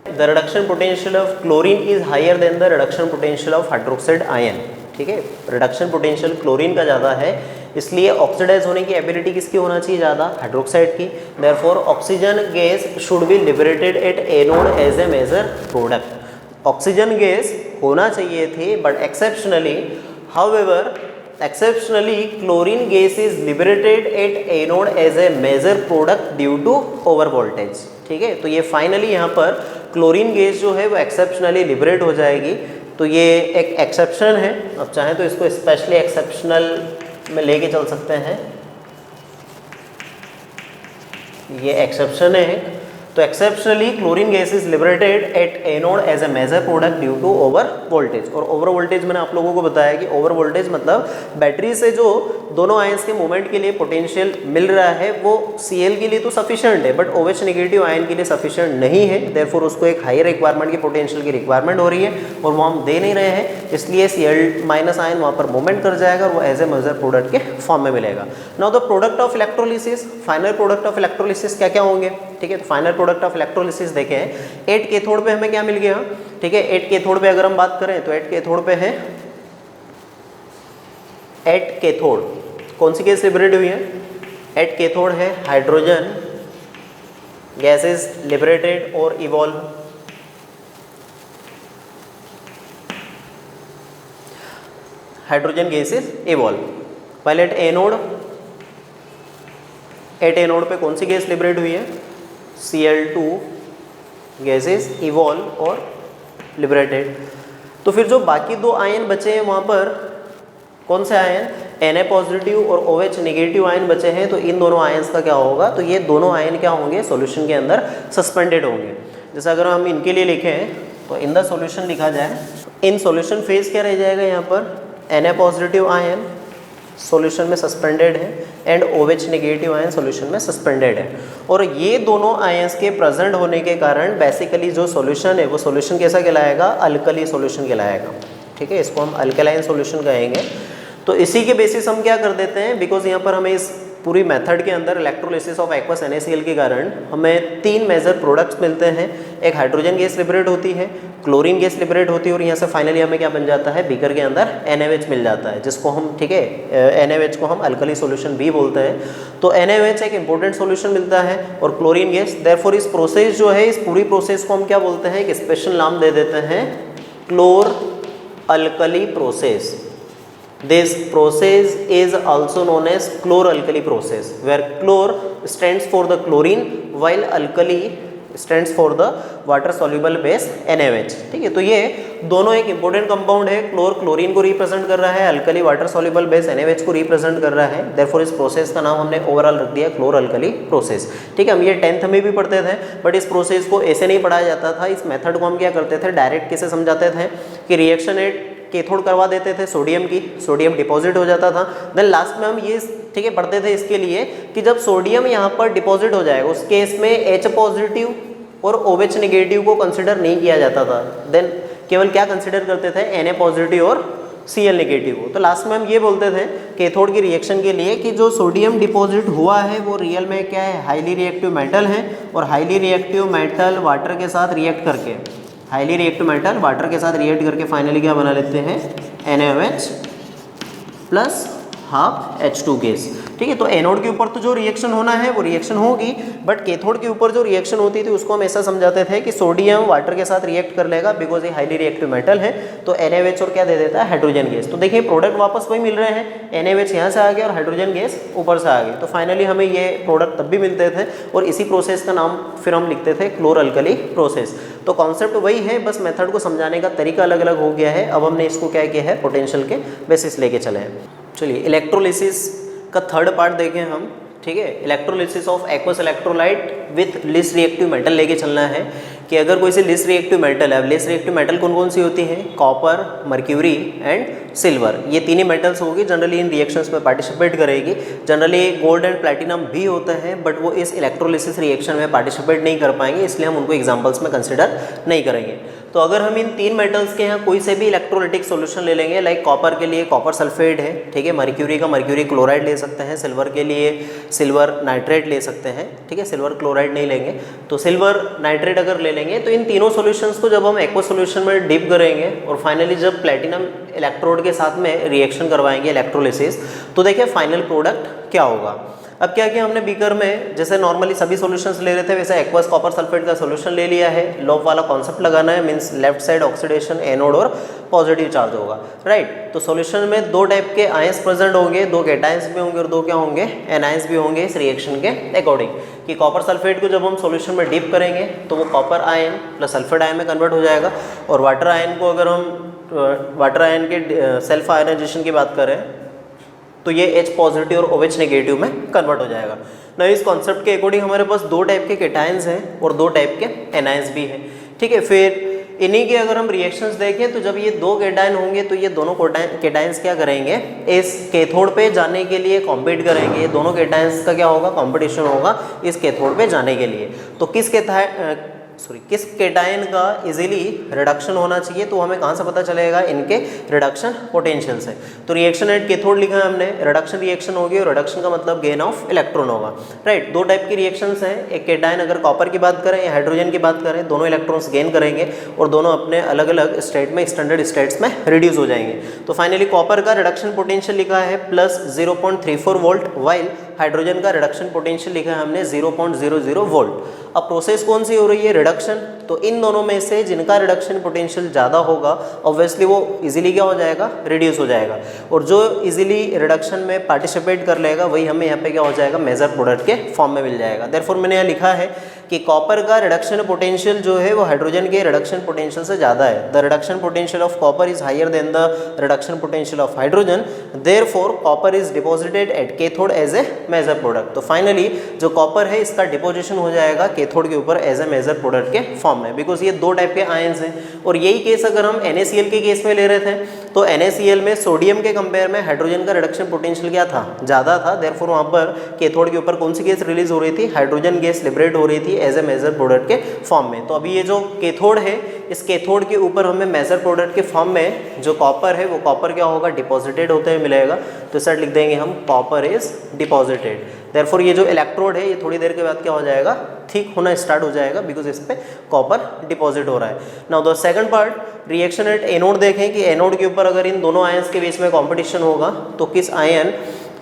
The reduction potential of chlorine is higher than the reduction potential of hydroxide ion. ठीक है, रिडक्शन पोटेंशियल क्लोरीन का ज़्यादा है, इसलिए ऑक्सीडाइज होने की एबिलिटी किसकी होना चाहिए, ज़्यादा, हाइड्रोक्साइड की। Therefore oxygen gas should be liberated at anode as a major product. Oxygen gas होना चाहिए थी, but exceptionally, however exceptionally chlorine gas is liberated at anode as a major product due to over voltage। ठीक है, तो ये फाइनली यहाँ पर क्लोरीन गैस जो है वो एक्सेप्शनली लिबरेट हो जाएगी। तो ये एक एक्सेप्शन है, अब चाहें तो इसको स्पेशली एक्सेप्शनल में लेके चल सकते हैं, ये एक्सेप्शन है। तो exceptionally chlorine gas is liberated at anode as a major product due to over voltage. और ओवर वोल्टेज मैंने आप लोगों को बताया कि ओवर वोल्टेज मतलब बैटरी से जो दोनों आयंस के मूवमेंट के लिए पोटेंशियल मिल रहा है वो Cl के लिए तो सफिशिएंट है, बट OH नेगेटिव आयन के लिए सफिशिएंट नहीं है। देयरफॉर उसको एक हाई रिक्वायरमेंट की पोटेंशियल की रिक्वायरमेंट हो रही है और वो हम दे नहीं रहे हैं, इसलिए Cl माइनस आयन वहाँ पर मूवमेंट कर जाएगा और वो एज ए मेजर प्रोडक्ट के फॉर्म में मिलेगा। Now the product of electrolysis, final product of electrolysis क्या क्या होंगे। ठीक है, तो फाइनल प्रोडक्ट ऑफ इलेक्ट्रोलिसिस देखें, 8 कैथोड पे हमें क्या मिल गया। ठीक है, 8 कैथोड पे अगर हम बात करें तो 8 कैथोड पे है, 8 कैथोड कौन सी गैस लिबरेट हुई है, 8 कैथोड है हाइड्रोजन गैस इज लिबरेटेड और evolve. Hydrogen gas is evolve. पहले एट एनोड पे कौन सी गैस लिबरेट हुई है, Cl2 गैसेस इवॉल्व और लिबरेटेड। तो फिर जो बाकी दो आयन बचे हैं वहाँ पर कौन से आयन, Na पॉजिटिव और OH नेगेटिव आयन बचे हैं। तो इन दोनों आयन्स का क्या होगा, तो ये दोनों आयन क्या होंगे, सॉल्यूशन के अंदर सस्पेंडेड होंगे। जैसे अगर हम इनके लिए लिखें तो इन द सॉल्यूशन लिखा जाए, इन सॉल्यूशन फेज क्या रह जाएगा यहाँ पर, Na पॉजिटिव आयन सॉल्यूशन में सस्पेंडेड है and OH negative ion solution में सस्पेंडेड है। और ये दोनों आयंस के प्रेजेंट होने के कारण बेसिकली जो सॉल्यूशन है वो सॉल्यूशन कैसा कहलाएगा, अल्कली सॉल्यूशन कहलाएगा। ठीक है, इसको हम अल्कलाइन सॉल्यूशन कहेंगे। तो इसी के बेसिस हम क्या कर देते हैं, बिकॉज यहाँ पर हमें इस पूरी मेथड के अंदर इलेक्ट्रोलिसिस ऑफ एक्वस NaCl के कारण हमें 3 मेजर प्रोडक्ट्स मिलते हैं। एक हाइड्रोजन गैस लिबरेट होती है, क्लोरीन गैस लिबरेट होती है और यहाँ से फाइनली हमें क्या बन जाता है, बीकर के अंदर NaOH मिल जाता है, जिसको हम, ठीक है, NaOH को हम अल्कली सॉल्यूशन भी बोलते हैं। तो NaOH एक इंपॉर्टेंट सॉल्यूशन मिलता है और क्लोरीन गैस। देयरफॉर इस प्रोसेस जो है, इस पूरी प्रोसेस को हम क्या बोलते हैं, एक स्पेशल नाम दे देते हैं, क्लोर alkali process. This process is also known as chlor-alkali process, where chlor stands for the chlorine while alkali stands for the water soluble base NaOH। ठीक है, तो ये दोनों एक इंपॉर्टेंट कंपाउंड है। क्लोर क्लोरीन को रिप्रेजेंट कर रहा है, alkali water soluble base NaOH को रिप्रेजेंट कर रहा है। देयरफॉर इस प्रोसेस का नाम हमने ओवरऑल रख दिया क्लोर अल्कली प्रोसेस। ठीक है, हम ये 10th में भी पढ़ते थे, बट इस प्रोसेस को ऐसे नहीं पढ़ाया जाता था। इस मेथड को हम क्या करते थे, डायरेक्ट कैसे समझाते थे कि रिएक्शन एट कैथोड करवा देते थे सोडियम की, सोडियम डिपॉजिट हो जाता था। देन लास्ट में हम ये ठीक है पढ़ते थे इसके लिए कि जब सोडियम यहाँ पर डिपॉजिट हो जाएगा उस केस में H पॉजिटिव और OH नेगेटिव को कंसिडर नहीं किया जाता था, देन केवल क्या कंसिडर करते थे Na पॉजिटिव और Cl नेगेटिव को। तो लास्ट में हम ये बोलते थे कैथोड की रिएक्शन के लिए कि जो सोडियम डिपॉजिट हुआ है वो रियल में क्या है, हाईली रिएक्टिव मेटल है, और हाईली रिएक्टिव मेटल वाटर के साथ रिएक्ट करके, हाईली रिएक्टिव मेटल वाटर के साथ रिएक्ट करके फाइनली क्या बना लेते हैं, NaOH plus half H2 gas. ठीक है, तो एनोड के ऊपर तो जो रिएक्शन होना है वो रिएक्शन होगी, बट कैथोड के ऊपर जो रिएक्शन होती थी उसको हम ऐसा समझाते थे कि सोडियम वाटर के साथ रिएक्ट कर लेगा बिकॉज ये हाईली रिएक्टिव मेटल है, तो NaOH और क्या दे देता है, हाइड्रोजन गैस। तो देखिए प्रोडक्ट वापस वही मिल रहे हैं, NaOH यहाँ से आ गया और हाइड्रोजन गैस ऊपर से आ गई, तो फाइनली हमें ये प्रोडक्ट तब भी मिलते थे और इसी प्रोसेस का नाम फिर हम लिखते थे क्लोर अल्कली प्रोसेस। तो कॉन्सेप्ट वही है, बस मेथड को समझाने का तरीका अलग अलग हो गया है। अब हमने इसको क्या किया है, पोटेंशियल के बेसिस लेके चले हैं। चलिए इलेक्ट्रोलिसिस का थर्ड पार्ट देखें हम। ठीक है, electrolysis of aqueous electrolyte with least reactive metal लेके चलना है कि अगर कोई सी लिस्ट रिएक्टिव मेटल है, लिस्ट रिएक्टिव मेटल कौन कौन सी होती हैं, कॉपर, मर्क्यूरी एंड सिल्वर, ये तीन ही मेटल्स होगी जनरली इन रिएक्शंस में पार्टिसिपेट करेगी। जनरली गोल्ड एंड प्लैटिनम भी होता है बट वो इस इलेक्ट्रोलिसिस रिएक्शन में पार्टिसिपेट नहीं कर पाएंगे, इसलिए हम उनको एग्जाम्पल्स में कंसिडर नहीं करेंगे। तो अगर हम इन तीन मेटल्स के यहाँ कोई से भी इलेक्ट्रोलिटिक सॉल्यूशन ले लेंगे, लाइक कॉपर के लिए कॉपर सल्फेट है, ठीक है, मर्क्यूरी का मर्क्यूरी क्लोराइड ले सकते हैं, सिल्वर के लिए सिल्वर नाइट्रेट ले सकते हैं, ठीक है, सिल्वर क्लोराइड नहीं लेंगे, तो सिल्वर नाइट्रेट अगर ले लेंगे तो इन तीनों सॉल्यूशंस को जब हम एक्वा सॉल्यूशन में डिप करेंगे और फाइनली जब प्लैटिनम इलेक्ट्रोड के साथ में रिएक्शन करवाएंगे इलेक्ट्रोलिसिस, तो देखिए फाइनल प्रोडक्ट क्या होगा। अब क्या किया हमने बीकर में, जैसे नॉर्मली सभी सॉल्यूशंस ले रहे थे वैसे एक्वस कॉपर सल्फेट का सॉल्यूशन ले लिया है। लोप वाला कॉन्सेप्ट लगाना है, means left side oxidation anode और पॉजिटिव चार्ज होगा, राइट। तो सॉल्यूशन में दो टाइप के आयंस प्रेजेंट होंगे, दो कैटायंस भी होंगे और दो क्या होंगे, एनायंस भी होंगे इस रिएक्शन के अकॉर्डिंग। कि कॉपर सल्फेट को जब हम सॉल्यूशन में डिप करेंगे तो वो copper ion plus sulphate ion में कन्वर्ट हो जाएगा, और वाटर आयन को अगर हम वाटर आयन के सेल्फ आयनाइजेशन की बात करें तो ये H पॉजिटिव और OH नेगेटिव में कन्वर्ट हो जाएगा ना। इस कॉन्सेप्ट के अकॉर्डिंग हमारे पास दो टाइप के कैटायंस हैं और दो टाइप के एनायंस भी हैं, ठीक है। फिर इन्हीं के अगर हम रिएक्शंस देखें तो जब ये दो कैटायन होंगे तो ये दोनों कैटायंस क्या करेंगे, इस कैथोड पे जाने के लिए कॉम्पीट करेंगे। दोनों कैटायंस का क्या होगा, कॉम्पिटिशन होगा इस कैथोड पे जाने के लिए। तो किस कैटायन का इजीली रिडक्शन होना चाहिए, तो हमें कहाँ से पता चलेगा, इनके रिडक्शन पोटेंशियल से। तो रिएक्शन एट कैथोड लिखा है हमने, रिडक्शन रिएक्शन होगी और रिडक्शन का मतलब गेन ऑफ इलेक्ट्रॉन होगा, राइट। दो टाइप की रिएक्शंस हैं, एक कैटायन अगर कॉपर की बात करें या हाइड्रोजन की बात करें, दोनों इलेक्ट्रॉन्स गेन करेंगे और दोनों अपने अलग अलग स्टेट में, स्टैंडर्ड स्टेट्स में रिड्यूस हो जाएंगे। तो फाइनली कॉपर का रिडक्शन पोटेंशियल लिखा है प्लस 0.34 वोल्ट, वाइल हाइड्रोजन का रिडक्शन पोटेंशियल लिखा है हमने 0.00 वोल्ट। अब प्रोसेस कौन सी हो रही है, रिडक्शन। तो इन दोनों में से जिनका रिडक्शन पोटेंशियल ज़्यादा होगा ऑब्वियसली वो इजीली क्या हो जाएगा, रिड्यूस हो जाएगा, और जो इजीली रिडक्शन में पार्टिसिपेट कर लेगा वही हमें यहाँ पे क्या हो जाएगा, मेजर प्रोडक्ट के फॉर्म में मिल जाएगा। देयरफॉर मैंने यहाँ लिखा है कि कॉपर का रिडक्शन पोटेंशियल जो है वो हाइड्रोजन के रिडक्शन पोटेंशियल से ज़्यादा है। The reduction potential of copper is higher than the reduction potential of hydrogen, therefore copper is deposited at cathode as a major product. तो फाइनली जो कॉपर है इसका डिपोजिशन हो जाएगा कैथोड के ऊपर एज ए मेजर प्रोडक्ट के फॉर्म में, बिकॉज ये दो टाइप के आयंस हैं। और यही केस अगर हम NaCl के केस में ले रहे थे तो NaCl में सोडियम के कंपेयर में हाइड्रोजन का रिडक्शन पोटेंशियल क्या था, ज़्यादा था। देयरफॉर वहाँ पर कैथोड के ऊपर कौन सी गैस रिलीज हो रही थी, हाइड्रोजन गैस लिबरेट हो रही थी एज ए मेजर प्रोडक्ट के फॉर्म में। तो अभी ये जो कैथोड है इस कैथोड के ऊपर हमें मेजर प्रोडक्ट के फॉर्म में जो कॉपर है वो कॉपर क्या होगा, डिपॉजिटेड होते हुए मिलेगा। तो इस साइड लिख देंगे हम कॉपर इज डिपॉजिटेड। देयरफॉर ये जो इलेक्ट्रोड है ये थोड़ी देर के बाद क्या हो जाएगा, थिक होना स्टार्ट हो जाएगा बिकॉज इस पे कॉपर डिपॉजिट हो रहा है। Now the second part, reaction at anode देखें कि एनोड के ऊपर अगर इन दोनों आयंस के बीच में कॉम्पिटिशन होगा तो किस आयन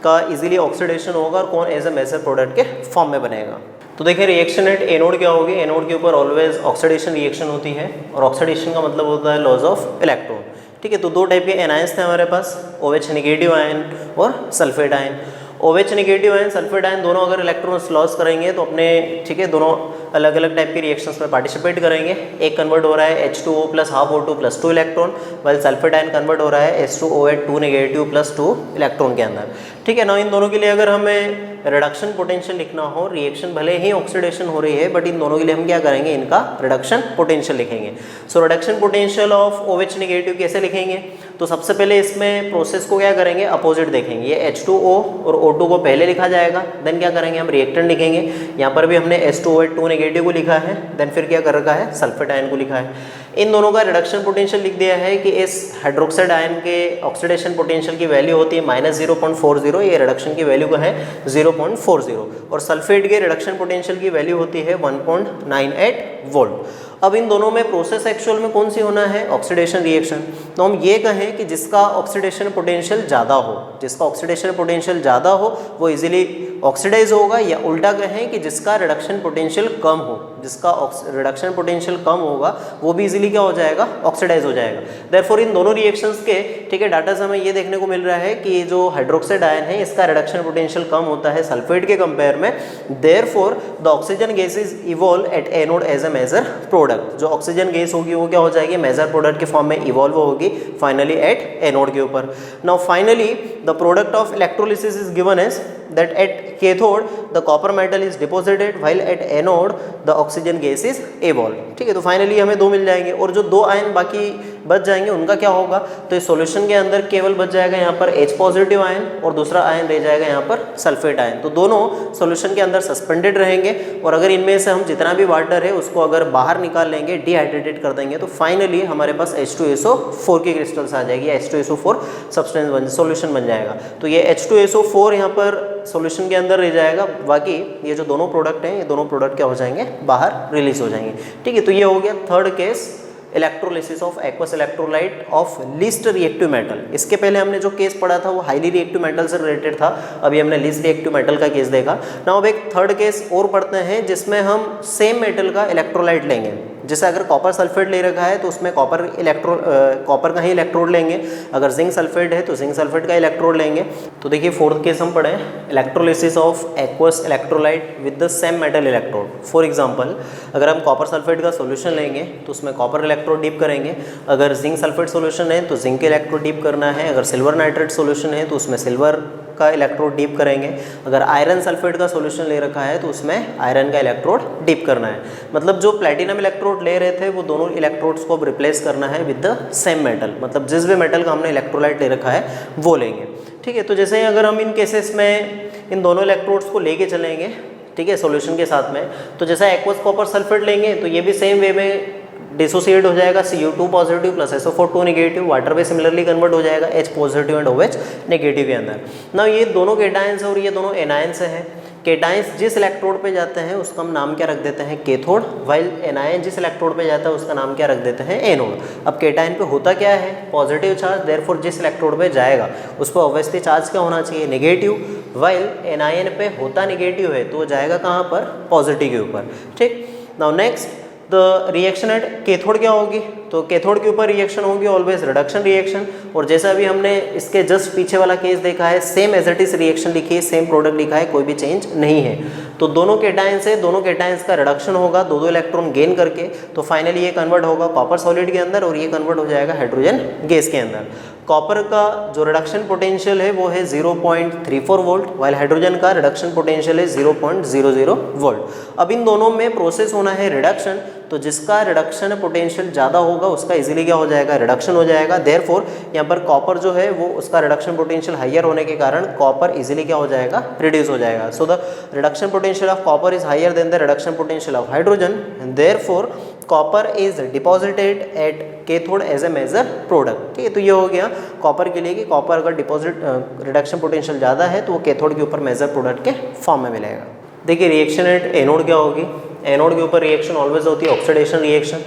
का इजीली ऑक्सीडेशन होगा और कौन एज ए मेजर प्रोडक्ट के फॉर्म में बनेगा। तो देखिए रिएक्शन एट एनोड क्या होगी, एनोड के ऊपर ऑलवेज ऑक्सीडेशन रिएक्शन होती है और ऑक्सीडेशन का मतलब होता है लॉस ऑफ इलेक्ट्रॉन, ठीक है। तो दो टाइप के एनायंस थे हमारे पास, OH नेगेटिव आयन और sulphate ion. OH negative ion, sulphate ion दोनों अगर इलेक्ट्रॉन्स लॉस करेंगे तो अपने, ठीक है, दोनों अलग अलग टाइप के रिएक्शंस में पार्टिसिपेट करेंगे। एक कन्वर्ट हो रहा है H2O plus half O2 plus 2 electron, while sulphate ion convert हो रहा है H2OH 2 नेगेटिव प्लस 2 इलेक्ट्रॉन के अंदर, ठीक है ना। इन दोनों के लिए अगर हमें रिडक्शन पोटेंशियल लिखना हो, रिएक्शन भले ही ऑक्सीडेशन हो रही है बट इन दोनों के लिए हम क्या करेंगे, इनका रिडक्शन पोटेंशियल लिखेंगे। So reduction potential of OH negative कैसे लिखेंगे, तो सबसे पहले इसमें प्रोसेस को क्या करेंगे, अपोजिट देखेंगे। ये H2O और O2 को पहले लिखा जाएगा, देन क्या करेंगे हम रिएक्टेंट लिखेंगे। यहाँ पर भी हमने H2O 2 नेगेटिव को लिखा है, देन फिर क्या कर रखा है, सल्फेट आयन को लिखा है। इन दोनों का रिडक्शन पोटेंशियल लिख दिया है कि इस हाइड्रोक्साइड आयन के ऑक्सीडेशन पोटेंशियल की वैल्यू होती है -0.40, ये रिडक्शन की वैल्यू का है 0.40, और सल्फेट के रिडक्शन पोटेंशियल की वैल्यू होती है 1.98 वोल्ट। अब इन दोनों में प्रोसेस एक्चुअल में कौन सी होना है, ऑक्सीडेशन रिएक्शन। तो हम ये कहें कि जिसका ऑक्सीडेशन पोटेंशियल ज़्यादा हो, जिसका ऑक्सीडेशन पोटेंशियल ज़्यादा हो वो इजीली ऑक्सीडाइज होगा, या उल्टा कहें कि जिसका रिडक्शन पोटेंशियल कम हो, जिसका रिडक्शन पोटेंशियल कम होगा वो भी इजीली क्या हो जाएगा, ऑक्सीडाइज हो जाएगा। देयरफॉर इन दोनों रिएक्शंस के ठीक है डाटा से हमें ये देखने को मिल रहा है कि जो हाइड्रोक्साइड आयन है इसका रिडक्शन पोटेंशियल कम होता है सल्फेट के कंपेयर में। Therefore the oxygen gases evolve at anode as a major product. जो ऑक्सीजन गैस होगी वो क्या हो जाएगी, मेजर प्रोडक्ट के फॉर्म में इवॉल्व होगी फाइनली एट एनोड के ऊपर। Now finally the product of electrolysis is given as that at cathode the copper metal is deposited while at anode the oxygen gas is evolved। ठीक है, तो फाइनली हमें दो मिल जाएंगे, और जो दो आयन बाकी बच जाएंगे उनका क्या होगा, तो इस सॉल्यूशन के अंदर केवल बच जाएगा यहाँ पर H पॉजिटिव आयन और दूसरा आयन रह जाएगा यहाँ पर सल्फेट आयन। तो दोनों सॉल्यूशन के अंदर सस्पेंडेड रहेंगे, और अगर इनमें से हम जितना भी वाटर है उसको अगर बाहर निकाल लेंगे, डिहाइड्रेटेड कर देंगे, तो फाइनली हमारे पास H2SO4 की क्रिस्टल्स आ जाएगी, H2SO4 सब्सटेंस सॉल्यूशन बन जाएगा। तो ये H2SO4 यहाँ पर सॉल्यूशन के अंदर रह जाएगा, बाकी ये जो दोनों प्रोडक्ट हैं ये दोनों प्रोडक्ट क्या हो जाएंगे, बाहर रिलीज हो जाएंगे। ठीक है, तो ये हो गया third case, electrolysis of aqueous electrolyte of least reactive metal. इसके पहले हमने जो केस पढ़ा था वो हाईली रिएक्टिव मेटल से रिलेटेड था, अभी हमने लीस्ट रिएक्टिव मेटल का केस देखा। नाउ अब एक थर्ड केस और पढ़ते हैं जिसमें हम सेम मेटल का इलेक्ट्रोलाइट लेंगे। जैसे अगर कॉपर सल्फेट ले रखा है तो उसमें कॉपर का ही इलेक्ट्रोड लेंगे, अगर जिंक सल्फेट है तो जिंक सल्फेट का इलेक्ट्रोड लेंगे। तो देखिए फोर्थ केस हम पढ़े, electrolysis of aqueous electrolyte with the same metal electrode. For example अगर हम कॉपर सल्फेट का सॉल्यूशन लेंगे तो उसमें कॉपर इलेक्ट्रोड डीप करेंगे, अगर जिंक सल्फेट सॉल्यूशन है तो जिंक इलेक्ट्रोड डीप करना है, अगर सिल्वर नाइट्रेट सॉल्यूशन है तो उसमें सिल्वर का इलेक्ट्रोड डीप करेंगे, अगर आयरन सल्फेट का सॉल्यूशन ले रखा है तो उसमें आयरन का इलेक्ट्रोड डीप करना है। मतलब जो प्लैटिनम इलेक्ट्रोड ले रहे थे वो दोनों इलेक्ट्रोड्स को अब रिप्लेस करना है विद द सेम मेटल, मतलब जिस भी मेटल का हमने इलेक्ट्रोलाइट ले रखा है वो लेंगे। ठीक है, तो जैसे अगर हम इन केसेस में इन दोनों इलेक्ट्रोड्स को लेके चलेंगे, ठीक है, सॉल्यूशन के साथ में, तो जैसा एक्वस कॉपर सल्फेट लेंगे तो ये भी सेम वे में डिसोसिएट हो जाएगा, Cu2 positive plus SO4 2 negative, water में सिमिलरली कन्वर्ट हो जाएगा H positive and OH negative के अंदर। ना ये दोनों केटायंस और ये दोनों एनायंस हैं। केटायंस जिस इलेक्ट्रोड पे जाते हैं उसका हम नाम क्या रख देते हैं, कैथोड, वाइल एनायन जिस इलेक्ट्रोड पे जाता है उसका नाम क्या रख देते हैं, एनोड। अब केटायन पे होता क्या है, पॉजिटिव चार्ज, देयरफॉर जिस इलेक्ट्रोड पे जाएगा उस पर ऑब्वियसली चार्ज क्या होना चाहिए, नेगेटिव। वाइल एनायन पे होता नेगेटिव है तो वो जाएगा कहाँ पर, पॉजिटिव के ऊपर। ठीक, now next the reaction at cathode क्या होगी, तो कैथोड के ऊपर रिएक्शन होगी ऑलवेज रिडक्शन रिएक्शन। और जैसा अभी हमने इसके जस्ट पीछे वाला केस देखा है, same as it is reaction लिखी है, सेम प्रोडक्ट लिखा है, कोई भी चेंज नहीं है। तो दोनों केटायंस है, दोनों केटायंस का रिडक्शन होगा दो इलेक्ट्रॉन गेन करके, तो फाइनली ये कन्वर्ट होगा कॉपर सॉलिड के अंदर और ये कन्वर्ट हो जाएगा हाइड्रोजन गैस के अंदर। कॉपर का जो रिडक्शन पोटेंशियल है वो है 0.34 वोल्ट, वाइल हाइड्रोजन का रिडक्शन पोटेंशियल है 0.00 वोल्ट। अब इन दोनों में प्रोसेस होना है रिडक्शन, तो जिसका रिडक्शन पोटेंशियल ज़्यादा होगा उसका इजीली क्या हो जाएगा, रिडक्शन हो जाएगा। देयरफॉर यहाँ पर कॉपर जो है वो उसका रिडक्शन पोटेंशियल हायर होने के कारण कॉपर इजीली क्या हो जाएगा, रिड्यूस हो जाएगा। So the reduction potential of copper is higher than the reduction potential of hydrogen, therefore copper is deposited at cathode as a major product. ठीक है, तो ये हो गया कॉपर के लिए कि कॉपर अगर डिपॉजिट रिडक्शन पोटेंशियल ज़्यादा है तो वो कैथोड के ऊपर मेजर प्रोडक्ट के फॉर्म में मिलेगा। देखिए रिएक्शन एट एनोड क्या होगी, एनोड के ऊपर रिएक्शन ऑलवेज होती है ऑक्सीडेशन रिएक्शन।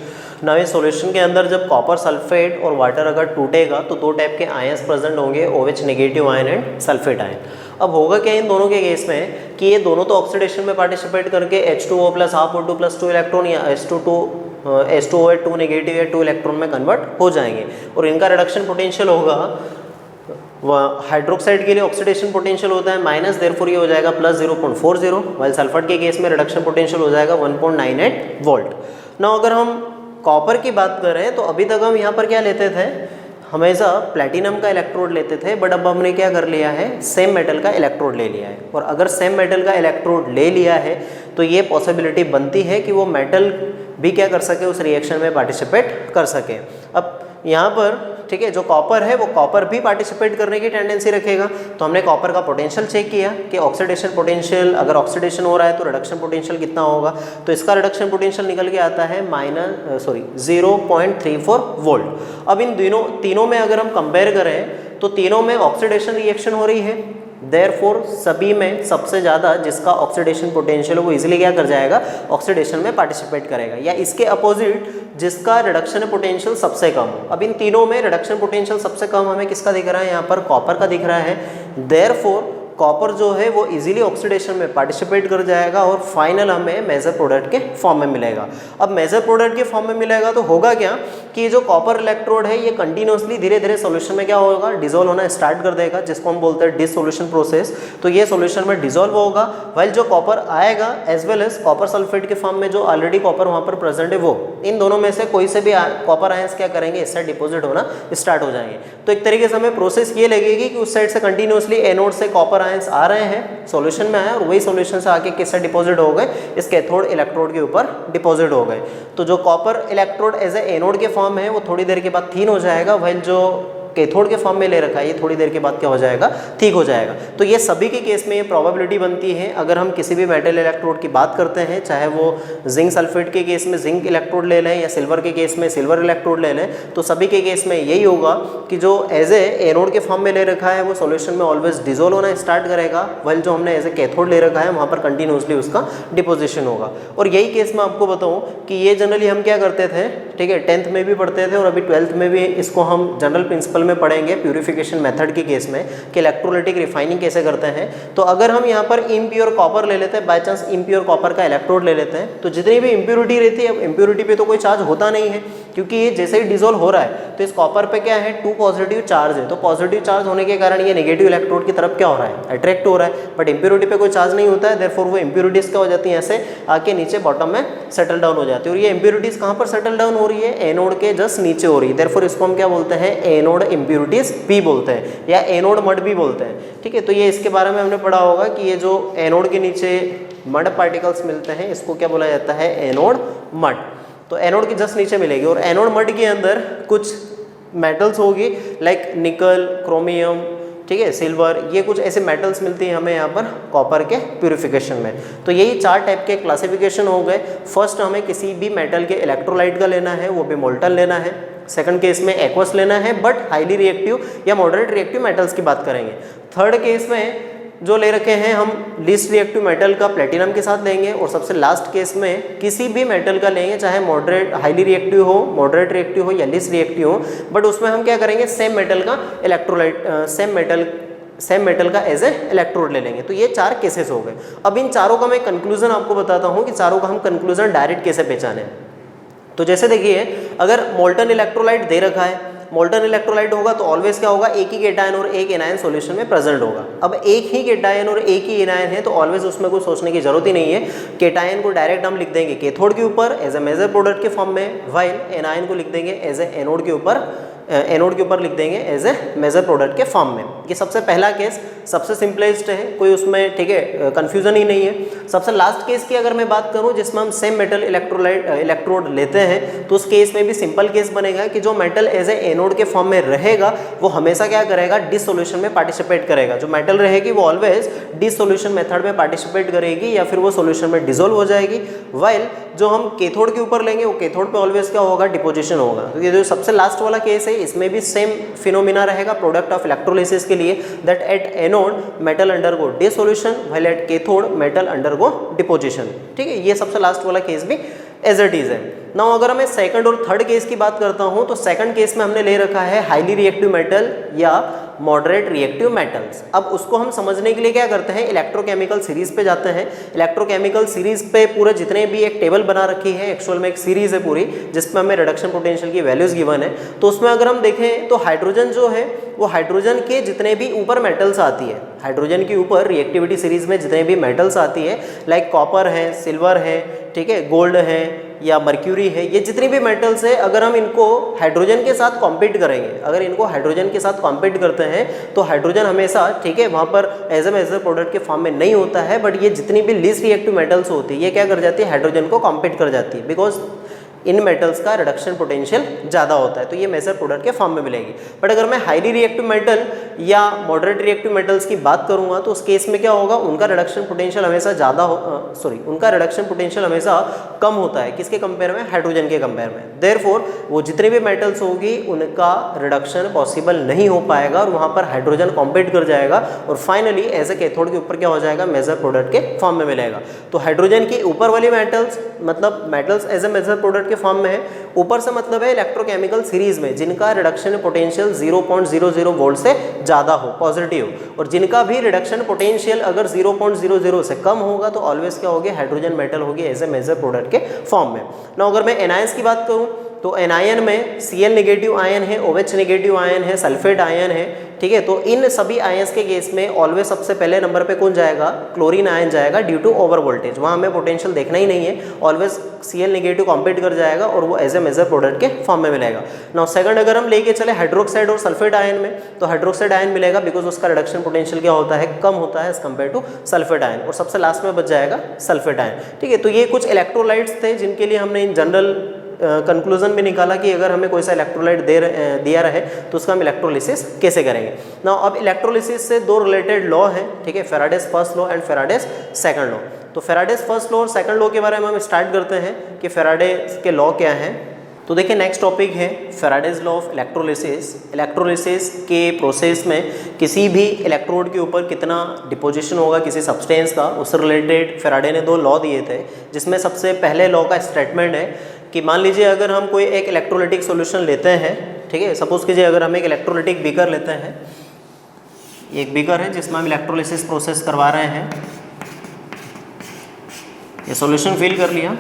ना इस सॉल्यूशन के अंदर जब कॉपर सल्फेट और वाटर अगर टूटेगा तो दो टाइप के आयंस प्रेजेंट होंगे, OH negative ion and sulphate ion. अब होगा क्या इन दोनों के केस में कि ये दोनों तो ऑक्सीडेशन में पार्टिसिपेट करके H2O plus half O2 plus 2 electron या H2O 2 नेगेटिव या 2 इलेक्ट्रॉन में कन्वर्ट हो जाएंगे और इनका रिडक्शन पोटेंशियल होगा, हाइड्रोक्साइड के लिए ऑक्सीडेशन पोटेंशियल होता है माइनस, देयरफॉर ये हो जाएगा प्लस 0.40, वाइल सल्फर के केस में रिडक्शन पोटेंशियल हो जाएगा 1.98 वोल्ट। ना अगर हम कॉपर की बात कर रहे हैं तो अभी तक हम यहाँ पर क्या लेते थे, हमेशा प्लैटिनम का इलेक्ट्रोड लेते थे, बट अब हमने क्या कर लिया है, सेम मेटल का इलेक्ट्रोड ले लिया है। और अगर सेम मेटल का इलेक्ट्रोड ले लिया है तो ये पॉसिबिलिटी बनती है कि वो मेटल भी क्या कर सके, उस रिएक्शन में पार्टिसिपेट कर सके। अब यहाँ पर ठीक है जो कॉपर है वो कॉपर भी पार्टिसिपेट करने की टेंडेंसी रखेगा। तो हमने कॉपर का पोटेंशियल चेक किया कि ऑक्सीडेशन पोटेंशियल, अगर ऑक्सीडेशन हो रहा है तो रिडक्शन पोटेंशियल कितना होगा, तो इसका रिडक्शन पोटेंशियल निकल के आता है 0.34 वोल्ट। अब इन तीनों में अगर हम कंपेयर करें तो तीनों में ऑक्सीडेशन रिएक्शन हो रही है, देयरफॉर सभी में सबसे ज़्यादा जिसका ऑक्सीडेशन पोटेंशियल है वो इजीली क्या कर जाएगा, ऑक्सीडेशन में पार्टिसिपेट करेगा, या इसके अपोजिट जिसका रिडक्शन पोटेंशियल सबसे कम हो। अब इन तीनों में रिडक्शन पोटेंशियल सबसे कम हमें किसका दिख रहा है, यहाँ पर कॉपर का दिख रहा है। देयरफॉर कॉपर जो है वो इजीली ऑक्सीडेशन में पार्टिसिपेट कर जाएगा और फाइनल हमें मेजर प्रोडक्ट के फॉर्म में मिलेगा। अब मेजर प्रोडक्ट के फॉर्म में मिलेगा तो होगा क्या कि जो कॉपर इलेक्ट्रोड है ये कंटिन्यूसली धीरे धीरे सॉल्यूशन में क्या होगा, डिसॉल्व होना स्टार्ट कर देगा, जिसको हम बोलते हैं डिसोल्यूशन प्रोसेस। तो ये सॉल्यूशन में डिसॉल्व होगा, वाइल जो कॉपर आएगा as well as copper sulphate के फॉर्म में जो ऑलरेडी कॉपर वहाँ पर प्रेजेंट है वो, इन दोनों में से कोई से भी कॉपर आयंस क्या करेंगे, इस साइड डिपोजिट होना स्टार्ट हो जाएंगे। तो एक तरीके से हमें प्रोसेस ये लगेगी कि उस साइड से कंटिन्यूसली एनोड से कॉपर आयंस आ रहे हैं, सॉल्यूशन में आए और वही सॉल्यूशन से आके किससे डिपॉजिट हो गए, इस कैथोड इलेक्ट्रोड के ऊपर डिपॉजिट हो गए। तो जो copper electrode as a anode के फॉर्म है वो थोड़ी देर के बाद थिन हो जाएगा, वही जो कैथोड के फॉर्म में ले रखा है ये थोड़ी देर के बाद क्या हो जाएगा, ठीक हो जाएगा। तो ये सभी के केस में ये प्रोबेबिलिटी बनती है। अगर हम किसी भी मेटल इलेक्ट्रोड की बात करते हैं, चाहे वो जिंक सल्फेट के केस में जिंक इलेक्ट्रोड ले लें या सिल्वर के केस में सिल्वर इलेक्ट्रोड ले लें, तो सभी के केस में यही होगा कि जो एज ए एनोड के फॉर्म में ले रखा है वो सॉल्यूशन में ऑलवेज डिसॉल्व होना स्टार्ट करेगा, वही जो हमने एज ए कैथोड ले रखा है वहाँ पर कंटिन्यूसली उसका डिपोजिशन होगा। और यही केस मैं आपको बताऊँ कि ये जनरली हम क्या करते थे, ठीक है 10th में भी पढ़ते थे और अभी 12th में भी इसको हम जनरल प्रिंसिपल में पढ़ेंगे प्यूरिफिकेशन मेथड के केस में कि इलेक्ट्रोलाइटिक रिफाइनिंग कैसे करते हैं। तो अगर हम यहाँ पर इम्प्योर कॉपर ले लेते हैं, बाय चांस इम्प्योर कॉपर का इलेक्ट्रोड ले लेते हैं, तो जितनी भी इम्प्योरिटी रहती है, अब इम्प्योरिटी पे तो कोई चार्ज होता नहीं है क्योंकि ये जैसे ही डिसॉल्व हो रहा है तो इस कॉपर पे क्या है 2 पॉजिटिव चार्ज है, तो पॉजिटिव चार्ज होने के कारण ये नेगेटिव इलेक्ट्रोड की तरफ क्या हो रहा है, अट्रैक्ट हो रहा है। बट इम्प्योरिटी पे कोई चार्ज नहीं होता है, देयरफॉर वो इम्प्योरिटीज क्या हो जाती है, ऐसे आके नीचे बॉटम में सेटल डाउन हो जाती है। और ये इम्प्योरिटीज कहाँ पर सेटल डाउन हो रही है, एनोड के जस्ट नीचे हो रही है, देयरफॉर इसको हम क्या बोलते हैं, एनोड इम्प्योरिटीज भी बोलते हैं या एनोड मड भी बोलते हैं। ठीक है, तो ये इसके बारे में हमने पढ़ा होगा कि ये जो एनोड के नीचे मड पार्टिकल्स मिलते हैं इसको क्या बोला जाता है, एनोड मड। तो एनोड के जस्ट नीचे मिलेगी और एनोड मड के अंदर कुछ मेटल्स होगी लाइक निकल, क्रोमियम, ठीक है, सिल्वर, ये कुछ ऐसे मेटल्स मिलती हैं हमें यहाँ पर कॉपर के प्यूरिफिकेशन में। तो यही 4 टाइप के क्लासिफिकेशन हो गए। फर्स्ट हमें किसी भी मेटल के इलेक्ट्रोलाइट का लेना है, वो भी मोल्टन लेना है। सेकंड केस में एक्वस लेना है बट हाईली रिएक्टिव या मॉडरेट रिएक्टिव मेटल्स की बात करेंगे। थर्ड केस में जो ले रखे हैं हम लीस्ट रिएक्टिव मेटल का प्लेटिनम के साथ लेंगे और सबसे लास्ट केस में किसी भी मेटल का लेंगे, चाहे मॉडरेट हाईली रिएक्टिव हो, मॉडरेट रिएक्टिव हो या लीस्ट रिएक्टिव हो, बट उसमें हम क्या करेंगे, सेम मेटल का इलेक्ट्रोलाइट सेम मेटल का एज ए इलेक्ट्रोड ले लेंगे। तो ये 4 केसेस हो गए। अब इन चारों का मैं कंक्लूजन आपको बताता हूँ कि चारों का हम कंक्लूजन डायरेक्ट कैसे पहचाने। तो जैसे देखिए, अगर मोल्टन इलेक्ट्रोलाइट दे रखा है, मोल्टन इलेक्ट्रोलाइट होगा तो ऑलवेज क्या होगा, एक ही केटायन और एक एनायन सॉल्यूशन में प्रेजेंट होगा। अब एक ही केटायन और एक ही एनायन है तो ऑलवेज उसमें कोई सोचने की जरूरत ही नहीं है। केटायन को डायरेक्ट हम लिख देंगे कैथोड के ऊपर एज ए मेजर प्रोडक्ट के फॉर्म में, वाइल एनायन को लिख देंगे एज ए एनोड के ऊपर, एनोड के ऊपर लिख देंगे एज ए मेजर प्रोडक्ट के फॉर्म में। ये सबसे पहला केस सबसे सिंपलेस्ट है, कोई उसमें ठीक है कंफ्यूजन ही नहीं है। सबसे लास्ट केस की अगर मैं बात करूं जिसमें हम सेम मेटल इलेक्ट्रोड लेते हैं, तो उस केस में भी सिंपल केस बनेगा कि जो मेटल एज ए एनोड के फॉर्म में रहेगा वो हमेशा क्या करेगा, डिसोल्यूशन में पार्टिसिपेट करेगा। जो मेटल रहेगी वो ऑलवेज डिसोल्यूशन मेथड में पार्टिसिपेट करेगी या फिर वो सोल्यूशन में डिसोल्व हो जाएगी। वाइल जो हम कैथोड के ऊपर लेंगे वो कैथोड पे ऑलवेज क्या होगा, डिपोजिशन होगा। तो ये जो सबसे लास्ट वाला केस है इसमें भी सेम फिनोमिना रहेगा प्रोडक्ट ऑफ इलेक्ट्रोलिसिस के लिए, that at anode metal undergo dissolution while at cathode metal undergo deposition. ठीक है, ये सबसे लास्ट वाला केस भी एज इट इज है। नाउ अगर मैं सेकंड और थर्ड केस की बात करता हूं तो सेकंड केस में हमने ले रखा है हाईली रिएक्टिव मेटल या मॉडरेट रिएक्टिव मेटल्स। अब उसको हम समझने के लिए क्या करते हैं, इलेक्ट्रोकेमिकल सीरीज पे जाते हैं। इलेक्ट्रोकेमिकल सीरीज पे पूरे जितने भी एक टेबल बना रखी है, एक्चुअल में एक सीरीज है पूरी जिसमें हमें रिडक्शन पोटेंशियल की वैल्यूज गिवन है। तो उसमें अगर हम देखें तो हाइड्रोजन जो है वो हाइड्रोजन के जितने भी ऊपर मेटल्स आती है, हाइड्रोजन के ऊपर रिएक्टिविटी सीरीज में जितने भी मेटल्स आती है लाइक कॉपर है, सिल्वर है, ठीक है, गोल्ड है या मर्क्यूरी है, ये जितनी भी मेटल्स है अगर हम इनको हाइड्रोजन के साथ कॉम्पीट करेंगे, अगर इनको हाइड्रोजन के साथ कॉम्पीट करते हैं तो हाइड्रोजन हमेशा ठीक है वहाँ पर एज ए मेजर प्रोडक्ट के फॉर्म में नहीं होता है, बट ये जितनी भी लीस्ट रिएक्टिव मेटल्स होती है ये क्या कर जाती है, हाइड्रोजन को कॉम्पीट कर जाती है। बिकॉज इन मेटल्स का रिडक्शन पोटेंशियल ज़्यादा होता है, तो ये मेजर प्रोडक्ट के फॉर्म में मिलेगी। बट अगर मैं हाईली रिएक्टिव मेटल या मॉडरेट रिएक्टिव मेटल्स की बात करूँगा तो उस केस में क्या होगा, उनका रिडक्शन पोटेंशियल हमेशा उनका रिडक्शन पोटेंशियल हमेशा कम होता है, किसके कंपेयर में, हाइड्रोजन के कंपेयर में। देयरफॉर वो जितने भी मेटल्स होगी उनका रिडक्शन पॉसिबल नहीं हो पाएगा और वहाँ पर हाइड्रोजन कॉम्पीट कर जाएगा और फाइनली एज ए कैथोड के ऊपर क्या हो जाएगा, मेजर प्रोडक्ट के फॉर्म में मिलेगा। तो हाइड्रोजन की ऊपर वाली मेटल्स मतलब metals as a major product के फॉर्म में है, ऊपर से मतलब है इलेक्ट्रोकेमिकल सीरीज में जिनका रिडक्शन पोटेंशियल 0.00 वोल्ट से ज़्यादा हो, पॉजिटिव, और जिनका भी रिडक्शन पोटेंशियल अगर 0.00 से कम होगा तो ऑलवेज क्या होगी, हाइड्रोजन मेटल होगी एज ए मेजर प्रोडक्ट के फॉर्म में। ना अगर मैं एनायंस की बात करूँ तो एनायन में Cl नेगेटिव आयन है, OH नेगेटिव आयन है, सल्फेट आयन है, ठीक है। तो इन सभी आयंस के केस में ऑलवेज सबसे पहले नंबर पे कौन जाएगा, क्लोरीन आयन जाएगा ड्यू टू ओवर वोल्टेज, वहाँ हमें पोटेंशियल देखना ही नहीं है, ऑलवेज Cl नेगेटिव कॉम्पीट कर जाएगा और वो एज ए मेजर प्रोडक्ट के फॉर्म में मिलेगा। नाउ सेकंड अगर हम लेके चले हाइड्रोक्साइड और सल्फेट आयन में, तो हाइड्रोक्साइड आयन मिलेगा बिकॉज उसका रिडक्शन पोटेंशियल क्या होता है, कम होता है as compare to sulphate ion, और सबसे लास्ट में बच जाएगा सल्फेट आयन, ठीक है। तो ये कुछ इलेक्ट्रोलाइट्स थे जिनके लिए हमने इन जनरल कंक्लूजन भी निकाला कि अगर हमें कोई सा इलेक्ट्रोलाइट दिया रहे तो उसका हम इलेक्ट्रोलिसिस कैसे करेंगे। ना अब इलेक्ट्रोलिसिस से दो रिलेटेड लॉ है, ठीक है, Faraday's first law and Faraday's second law. तो फेराडेज फर्स्ट लॉ और सेकंड लॉ के बारे में हम स्टार्ट करते हैं कि फेराडेज के लॉ क्या हैं। तो देखिए नेक्स्ट टॉपिक है Faraday's law of electrolysis. Electrolysis के प्रोसेस में किसी भी इलेक्ट्रोड के ऊपर कितना डिपोजिशन होगा किसी सब्सटेंस का, उससे रिलेटेड फेराडे ने दो लॉ दिए थे, जिसमें सबसे पहले लॉ का स्टेटमेंट है कि मान लीजिए अगर हम कोई एक इलेक्ट्रोलिटिक सॉल्यूशन लेते हैं, ठीक है, सपोज कीजिए अगर हम एक इलेक्ट्रोलिटिक बीकर लेते हैं, एक बीकर है जिसमें हम इलेक्ट्रोलिसिस प्रोसेस करवा रहे हैं, ये सॉल्यूशन फिल कर लिया,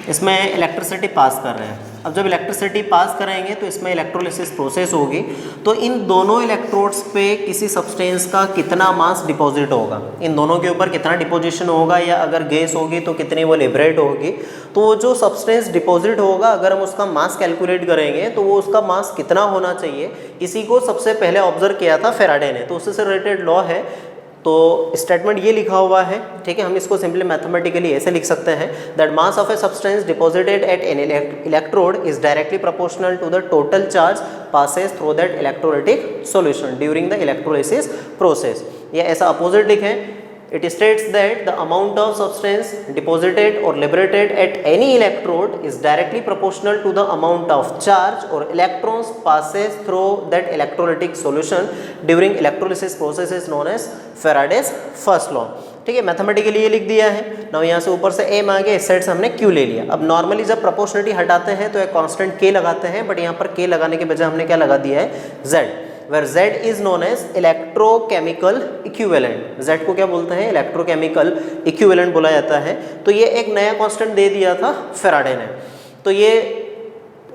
इसमें इलेक्ट्रिसिटी पास कर रहे हैं। अब जब इलेक्ट्रिसिटी पास करेंगे तो इसमें इलेक्ट्रोलिसिस प्रोसेस होगी, तो इन दोनों इलेक्ट्रोड्स पे किसी सब्सटेंस का कितना मास डिपॉजिट होगा, इन दोनों के ऊपर कितना डिपोजिशन होगा, या अगर गैस होगी तो कितनी वो लिबरेट होगी। तो वो जो सब्सटेंस डिपॉजिट होगा अगर हम उसका मास कैलकुलेट करेंगे तो वो उसका मास कितना होना चाहिए, इसी को सबसे पहले ऑब्जर्व किया था फेराडे ने। तो उससे रिलेटेड लॉ है, तो स्टेटमेंट ये लिखा हुआ है, ठीक है, हम इसको सिंपली मैथमेटिकली ऐसे लिख सकते हैं that mass of a substance deposited at an electrode is directly proportional to the total charge passes through that electrolytic solution during the electrolysis process. या ऐसा अपोजिट लिखें, it states that the amount of substance deposited or liberated at any electrode is directly proportional to the amount of charge or electrons passes through that electrolytic solution during electrolysis process is known as Faraday's first law। ठीक है, मैथमेटिकली ये लिख दिया है ना, यहाँ से ऊपर से m आ गया, इस साइड से हमने q ले लिया। अब नॉर्मली जब प्रोपोर्शनलिटी हटाते हैं तो एक कांस्टेंट k लगाते हैं, बट यहाँ पर k लगाने के बजाय हमने क्या लगा दिया है, z, where Z is known as electrochemical equivalent। Z को क्या बोलते हैं, इलेक्ट्रोकेमिकल इक्विवेलेंट बोला जाता है। तो ये एक नया कांस्टेंट दे दिया था फेराडे ने। तो ये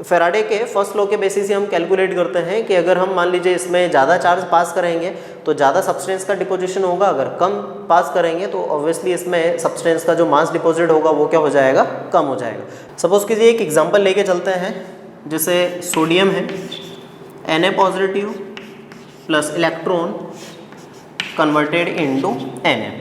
फेराडे के फर्स्ट लॉ के बेसिस से हम कैलकुलेट करते हैं कि अगर हम मान लीजिए इसमें ज़्यादा चार्ज पास करेंगे तो ज़्यादा सब्सटेंस का डिपोजिशन होगा, अगर कम पास करेंगे तो ऑब्वियसली इसमें सब्सटेंस का जो मास डिपोजिट होगा वो क्या हो जाएगा, कम हो जाएगा। सपोज कीजिए एक एग्जाम्पल लेके चलते हैं, जैसे सोडियम है, Na positive plus electron converted into Na।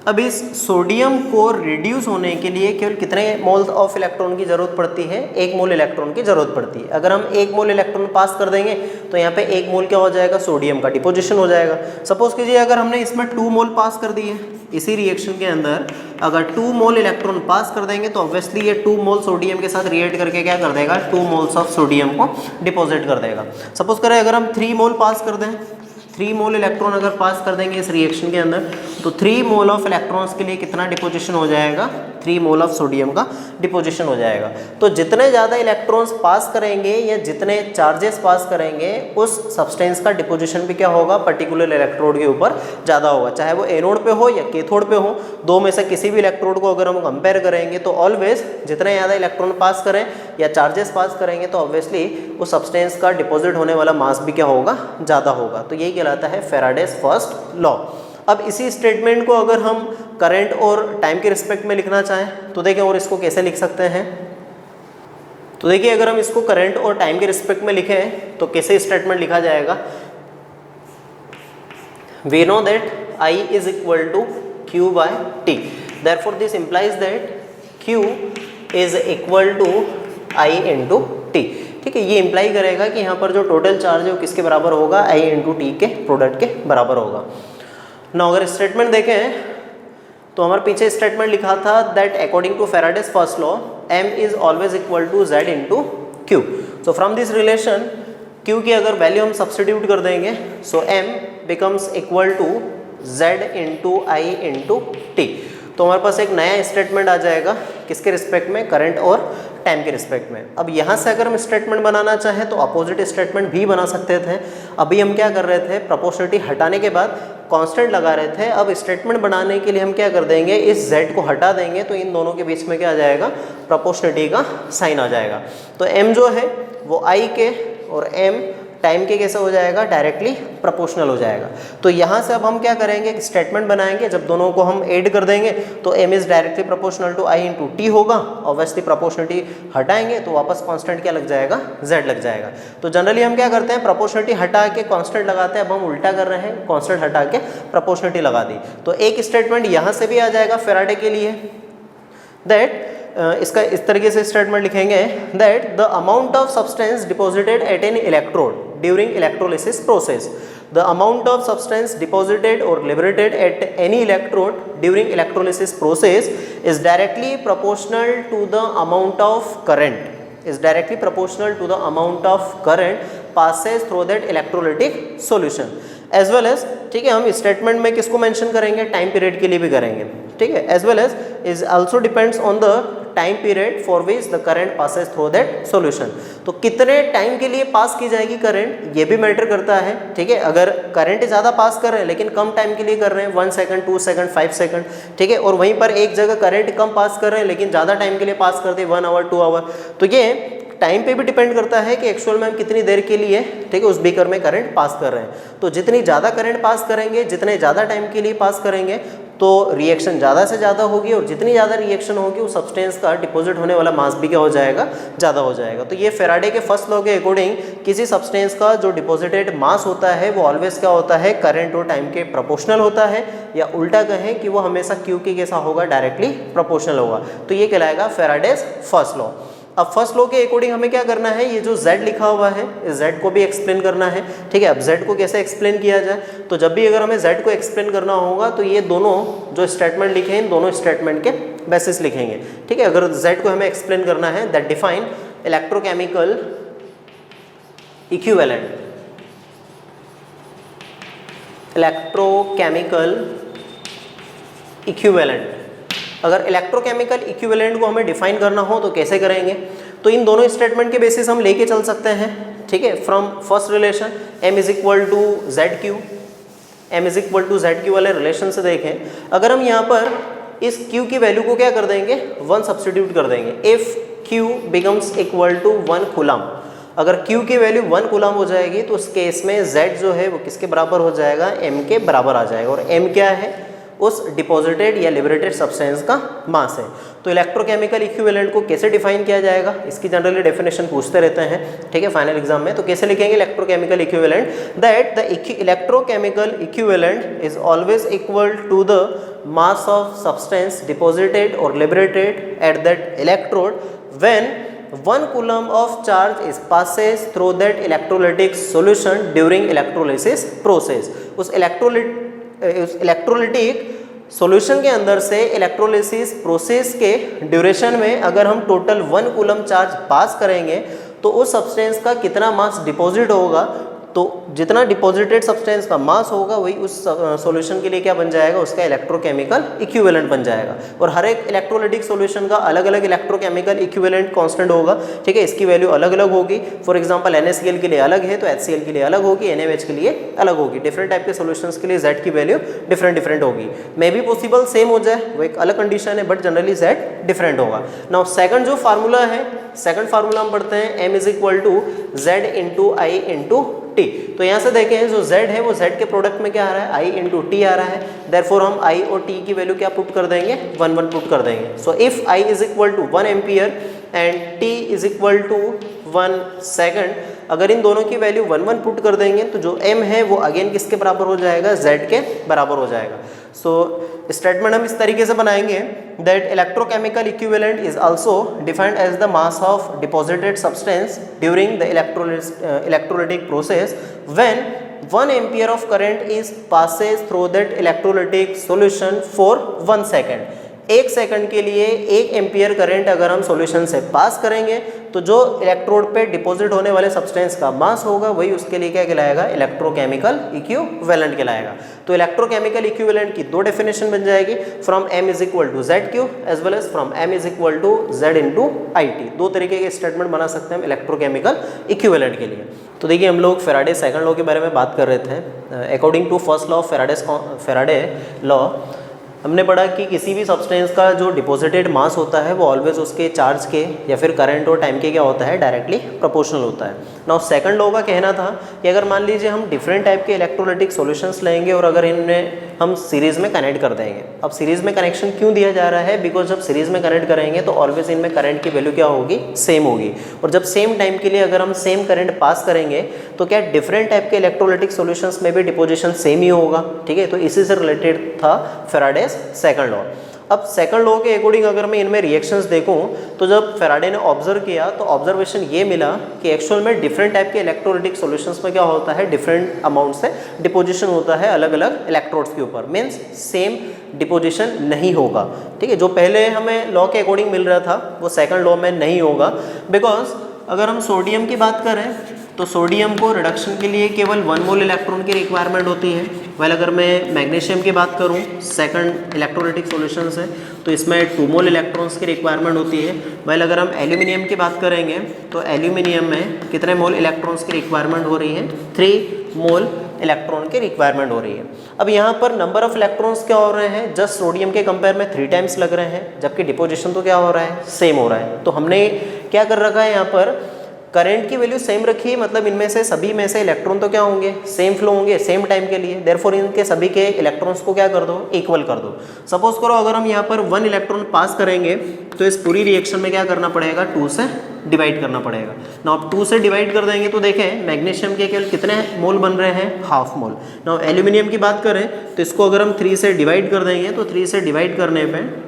अब इस सोडियम को रिड्यूस होने के लिए केवल कितने मोल ऑफ इलेक्ट्रॉन की जरूरत पड़ती है, 1 मोल इलेक्ट्रॉन की जरूरत पड़ती है। अगर हम 1 मोल इलेक्ट्रॉन पास कर देंगे तो यहाँ पे 1 मोल क्या हो जाएगा, सोडियम का डिपोजिशन हो जाएगा। सपोज कीजिए अगर हमने इसमें 2 मोल पास कर दिए, इसी रिएक्शन के अंदर अगर 2 मोल इलेक्ट्रॉन पास कर देंगे तो ऑब्वियसली ये 2 मोल सोडियम के साथ रिएक्ट करके क्या कर देगा, 2 मोल्स ऑफ सोडियम को डिपोजिट कर देगा। सपोज करें अगर हम 3 मोल पास कर दें, 3 मोल इलेक्ट्रॉन अगर पास कर देंगे इस रिएक्शन के अंदर, तो 3 मोल ऑफ इलेक्ट्रॉन्स के लिए कितना डिपोजिशन हो जाएगा, 3 मोल ऑफ सोडियम का डिपोजिशन हो जाएगा। तो जितने ज़्यादा इलेक्ट्रॉन्स पास करेंगे या जितने चार्जेस पास करेंगे उस सब्सटेंस का डिपोजिशन भी क्या होगा, पर्टिकुलर इलेक्ट्रोड के ऊपर ज़्यादा होगा, चाहे वो एनोड पे हो या कैथोड पे हो। दो में से किसी भी इलेक्ट्रोड को अगर हम कंपेयर करेंगे तो ऑलवेज जितने ज़्यादा इलेक्ट्रॉन पास करें या चार्जेस पास करेंगे तो ऑब्वियसली उस सब्सटेंस का डिपोजिट होने वाला मास भी क्या होगा, ज़्यादा होगा। तो यही कहलाता है फेराडेज फर्स्ट लॉ। अब इसी स्टेटमेंट को अगर हम करंट और टाइम के रिस्पेक्ट में लिखना चाहें तो देखें, और इसको कैसे लिख सकते हैं। तो देखिए अगर हम इसको करंट और टाइम के रिस्पेक्ट में लिखें तो कैसे स्टेटमेंट लिखा जाएगा, we know that I is equal to Q by T, therefore this implies that Q is equal to I into T. ठीक है, ये इंप्लाई करेगा कि यहाँ पर जो टोटल चार्ज है वो किसके बराबर होगा, आई इंटू टी के प्रोडक्ट के बराबर होगा। ना अगर स्टेटमेंट देखें तो हमारे पीछे स्टेटमेंट लिखा था that according to Faraday's first law m is always equal to z into Q. So from this relation q की अगर वैल्यू हम सब्सटीट्यूट कर देंगे so m becomes equal to z into I into T. तो हमारे पास एक नया स्टेटमेंट आ जाएगा किसके रिस्पेक्ट में, करंट और टाइम के रिस्पेक्ट में। अब यहाँ से अगर हम स्टेटमेंट बनाना चाहें तो अपोजिट स्टेटमेंट भी बना सकते थे। अभी हम क्या कर रहे थे, प्रोपोर्शनलिटी हटाने के बाद कांस्टेंट लगा रहे थे। अब स्टेटमेंट बनाने के लिए हम क्या कर देंगे, इस z को हटा देंगे तो इन दोनों के बीच में क्या आ जाएगा, प्रोपोर्शनलिटी का साइन आ जाएगा। तो m जो है वो i के और m टाइम के कैसे हो जाएगा, डायरेक्टली प्रोपोर्शनल हो जाएगा। तो यहाँ से अब हम क्या करेंगे, स्टेटमेंट बनाएंगे, जब दोनों को हम ऐड कर देंगे तो m is directly proportional to I into T होगा। ऑब्वियसली प्रोपोर्शनलिटी हटाएंगे तो वापस कांस्टेंट क्या लग जाएगा, z लग जाएगा। तो जनरली हम क्या करते हैं, प्रोपोर्शनलिटी हटा के कांस्टेंट लगाते हैं। अब हम उल्टा कर रहे हैं, कांस्टेंट हटा के प्रोपोर्शनलिटी लगा दी। तो एक स्टेटमेंट यहाँ से भी आ जाएगा फैराडे के लिए, दैट इसका इस तरीके से स्टेटमेंट लिखेंगे that the amount of substance deposited at an electrode during electrolysis process, the amount of substance deposited और liberated at any electrode during electrolysis process is directly proportional to the amount of current, is directly proportional to the amount of current passes through that electrolytic solution as well as, ठीक है, हम स्टेटमेंट में किसको मेंशन करेंगे, टाइम पीरियड के लिए भी करेंगे। ठीक है, as well as is also depends on the time period for which the current passes through that solution. तो कितने टाइम के लिए पास की जाएगी करंट, ये भी मैटर करता है। ठीक है, अगर करंट ज़्यादा पास कर रहे हैं लेकिन कम टाइम के लिए कर रहे हैं, 1 सेकंड 2 सेकंड 5 सेकंड, ठीक है, और वहीं पर एक जगह करंट कम पास कर रहे हैं लेकिन ज़्यादा टाइम के लिए पास करते हैं 1 आवर 2 आवर, तो ये टाइम पे भी डिपेंड करता है कि एक्चुअल में हम कितनी देर के लिए, ठीक है, उस बीकर में करंट पास कर रहे हैं। तो जितनी ज़्यादा करंट पास करेंगे, जितने ज़्यादा टाइम के लिए पास करेंगे तो रिएक्शन ज़्यादा से ज़्यादा होगी, और जितनी ज़्यादा रिएक्शन होगी उस सब्सटेंस का डिपॉजिट होने वाला मास भी क्या हो जाएगा, ज़्यादा हो जाएगा। तो ये फैराडे के फर्स्ट लॉ के अकॉर्डिंग किसी सब्सटेंस का जो डिपॉजिटेड मास होता है वो ऑलवेज क्या होता है, करंट और टाइम के प्रोपोर्शनल होता है, या उल्टा कहें कि वो हमेशा क्यू के कैसा होगा, डायरेक्टली प्रोपोर्शनल होगा। तो ये कहलाएगा फैराडेज फर्स्ट लॉ। अब फर्स्ट लॉ के अकॉर्डिंग हमें क्या करना है, ये जो z लिखा हुआ है इस z को भी एक्सप्लेन करना है। ठीक है, अब z को कैसे एक्सप्लेन किया जाए, तो जब भी अगर हमें z को एक्सप्लेन करना होगा तो ये दोनों जो स्टेटमेंट लिखे हैं इन दोनों स्टेटमेंट के बेसिस लिखेंगे। ठीक है, अगर z को हमें एक्सप्लेन करना है, that define electrochemical equivalent, electrochemical equivalent. अगर इलेक्ट्रोकेमिकल इक्विवेलेंट को हमें डिफाइन करना हो तो कैसे करेंगे, तो इन दोनों स्टेटमेंट के बेसिस हम लेके चल सकते हैं। ठीक है, from first relation m is equal to Z Q, m is equal to Z Q वाले रिलेशन से देखें, अगर हम यहाँ पर इस q की वैल्यू को क्या कर देंगे, 1 सब्सटीट्यूट कर देंगे। If q becomes equal to 1 coulomb, अगर q की वैल्यू 1 कूलम हो जाएगी तो उस केस में z जो है वो किसके बराबर हो जाएगा, m के बराबर आ जाएगा। और m क्या है, उस डिपॉजिटेड या लिबरेटेड सब्सटेंस का मास है। तो इलेक्ट्रोकेमिकल इक्विवेलेंट को कैसे डिफाइन किया जाएगा, इसकी जनरली डेफिनेशन पूछते रहते हैं। ठीक है, फाइनल एग्जाम में, तो कैसे लिखेंगे electrochemical equivalent, that the electrochemical equivalent is always equal to the mass of substance deposited और liberated at that electrode when 1 coulomb of charge is passes through that electrolytic solution during electrolysis process। उस इलेक्ट्रोलिटिक सॉल्यूशन के अंदर से इलेक्ट्रोलिसिस प्रोसेस के ड्यूरेशन में अगर हम टोटल 1 कूलम चार्ज पास करेंगे तो उस सब्सटेंस का कितना मास डिपॉजिट होगा, तो जितना डिपॉजिटेड सब्सटेंस का मास होगा वही उस सॉल्यूशन के लिए क्या बन जाएगा, उसका इलेक्ट्रोकेमिकल इक्विवेलेंट बन जाएगा। और हर एक इलेक्ट्रोलिटिक सॉल्यूशन का अलग अलग इलेक्ट्रोकेमिकल इक्विवेलेंट कांस्टेंट होगा। ठीक है, इसकी वैल्यू अलग अलग होगी। फॉर एग्जांपल NaCl के लिए अलग है तो HCl के लिए अलग होगी, NaOH के लिए अलग होगी। डिफरेंट टाइप के सॉल्यूशंस के लिए Z की वैल्यू डिफरेंट होगी। मे बी पॉसिबल सेम हो जाए, वो एक अलग कंडीशन है, बट जनरली Z डिफरेंट होगा। नाउ सेकंड जो फार्मूला है, सेकंड फार्मूला हम पढ़ते हैं m is equal to Z into I into T. तो यहाँ से देखें जो z है वो z के प्रोडक्ट में क्या आ रहा है, i इंटू टी आ रहा है। देयरफॉर हम i और t की वैल्यू क्या पुट कर देंगे, 1 1 पुट कर देंगे। So if i is equal to 1 ampere and t is equal to 1 second, अगर इन दोनों की वैल्यू 1 1 पुट कर देंगे तो जो m है वो अगेन किसके बराबर हो जाएगा, z के बराबर हो जाएगा। सो स्टेटमेंट हम इस तरीके से बनाएंगे that electrochemical equivalent is also defined as the mass of deposited substance during the electrolytic process when 1 ampere of current is passes through that electrolytic solution for 1 second. 1 second के लिए 1 एम्पियर करंट अगर हम सॉल्यूशन से पास करेंगे तो जो इलेक्ट्रोड पे डिपॉजिट होने वाले सब्सटेंस का मास होगा वही उसके लिए क्या कहलाएगा, इलेक्ट्रोकेमिकल इक्विवेलेंट कहलाएगा। तो इलेक्ट्रोकेमिकल इक्विवेलेंट की दो डेफिनेशन बन जाएगी, from m is equal to Z Q as well as from m is equal to Z into I T. दो तरीके के स्टेटमेंट बना सकते हैं हम इलेक्ट्रोकेमिकल इक्विवेलेंट के लिए। तो देखिए हम लोग फेराडे सेकंड लॉ के बारे में बात कर रहे थे। According to first law of Faraday law हमने पढ़ा कि किसी भी सब्सटेंस का जो डिपॉजिटेड मास होता है वो ऑलवेज उसके चार्ज के या फिर करंट और टाइम के क्या होता है, डायरेक्टली प्रोपोर्शनल होता है। नाउ सेकंड लॉ का कहना था कि अगर मान लीजिए हम डिफरेंट टाइप के इलेक्ट्रोलाइटिक सॉल्यूशंस लेंगे और अगर इनमें हम सीरीज़ में कनेक्ट कर देंगे। अब सीरीज़ में कनेक्शन क्यों दिया जा रहा है, बिकॉज जब सीरीज़ में कनेक्ट करेंगे तो ऑलवेज इनमें करंट की वैल्यू क्या होगी, सेम होगी। और जब सेम टाइम के लिए अगर हम सेम करंट पास करेंगे तो क्या डिफरेंट टाइप के इलेक्ट्रोलाइटिक सॉल्यूशंस में भी डिपोजिशन सेम ही होगा। ठीक है, तो इसी से रिलेटेड था फेराडेज सेकंड लॉ। अब सेकंड लॉ के अकॉर्डिंग अगर मैं इनमें रिएक्शंस देखूं तो जब फेराडे ने ऑब्जर्व किया तो ऑब्जर्वेशन ये मिला कि एक्चुअल में डिफरेंट टाइप के इलेक्ट्रोलाइटिक सॉल्यूशंस में क्या होता है, डिफरेंट अमाउंट से डिपोजिशन होता है अलग अलग इलेक्ट्रोड्स के ऊपर, मीन्स सेम डिपोजिशन नहीं होगा। ठीक है, जो पहले हमें लॉ के अकॉर्डिंग मिल रहा था वो सेकंड लॉ में नहीं होगा। बिकॉज अगर हम सोडियम की बात करें तो सोडियम को रिडक्शन के लिए केवल 1 मोल इलेक्ट्रॉन की रिक्वायरमेंट होती है। वेल अगर मैं मैग्नीशियम की बात करूं, सेकंड इलेक्ट्रोलाइटिक सॉल्यूशन है तो इसमें 2 मोल इलेक्ट्रॉन्स की रिक्वायरमेंट होती है। वेल अगर हम एल्यूमिनियम की बात करेंगे तो एल्यूमिनियम में कितने मोल इलेक्ट्रॉन्स की रिक्वायरमेंट हो रही है, 3 मोल इलेक्ट्रॉन की रिक्वायरमेंट हो रही है। अब यहाँ पर नंबर ऑफ इलेक्ट्रॉन्स क्या हो रहे हैं, जस्ट सोडियम के कंपेयर में 3 टाइम्स लग रहे हैं, जबकि डिपोजिशन तो क्या हो रहा है, सेम हो रहा है। तो हमने क्या कर रखा है, यहाँ पर करंट की वैल्यू सेम रखी है, मतलब इनमें से सभी में से इलेक्ट्रॉन तो क्या होंगे, सेम फ्लो होंगे सेम टाइम के लिए। देयरफॉर इनके सभी के इलेक्ट्रॉन्स को क्या कर दो, इक्वल कर दो। सपोज करो अगर हम यहाँ पर 1 इलेक्ट्रॉन पास करेंगे तो इस पूरी रिएक्शन में क्या करना पड़ेगा, 2 से डिवाइड करना पड़ेगा ना। अब 2 से डिवाइड कर देंगे तो देखें मैग्नीशियम के केवल कितने मोल बन रहे हैं, हाफ मोल। ना एल्यूमिनियम की बात करें तो इसको अगर हम 3 से डिवाइड कर देंगे तो 3 से डिवाइड करने पर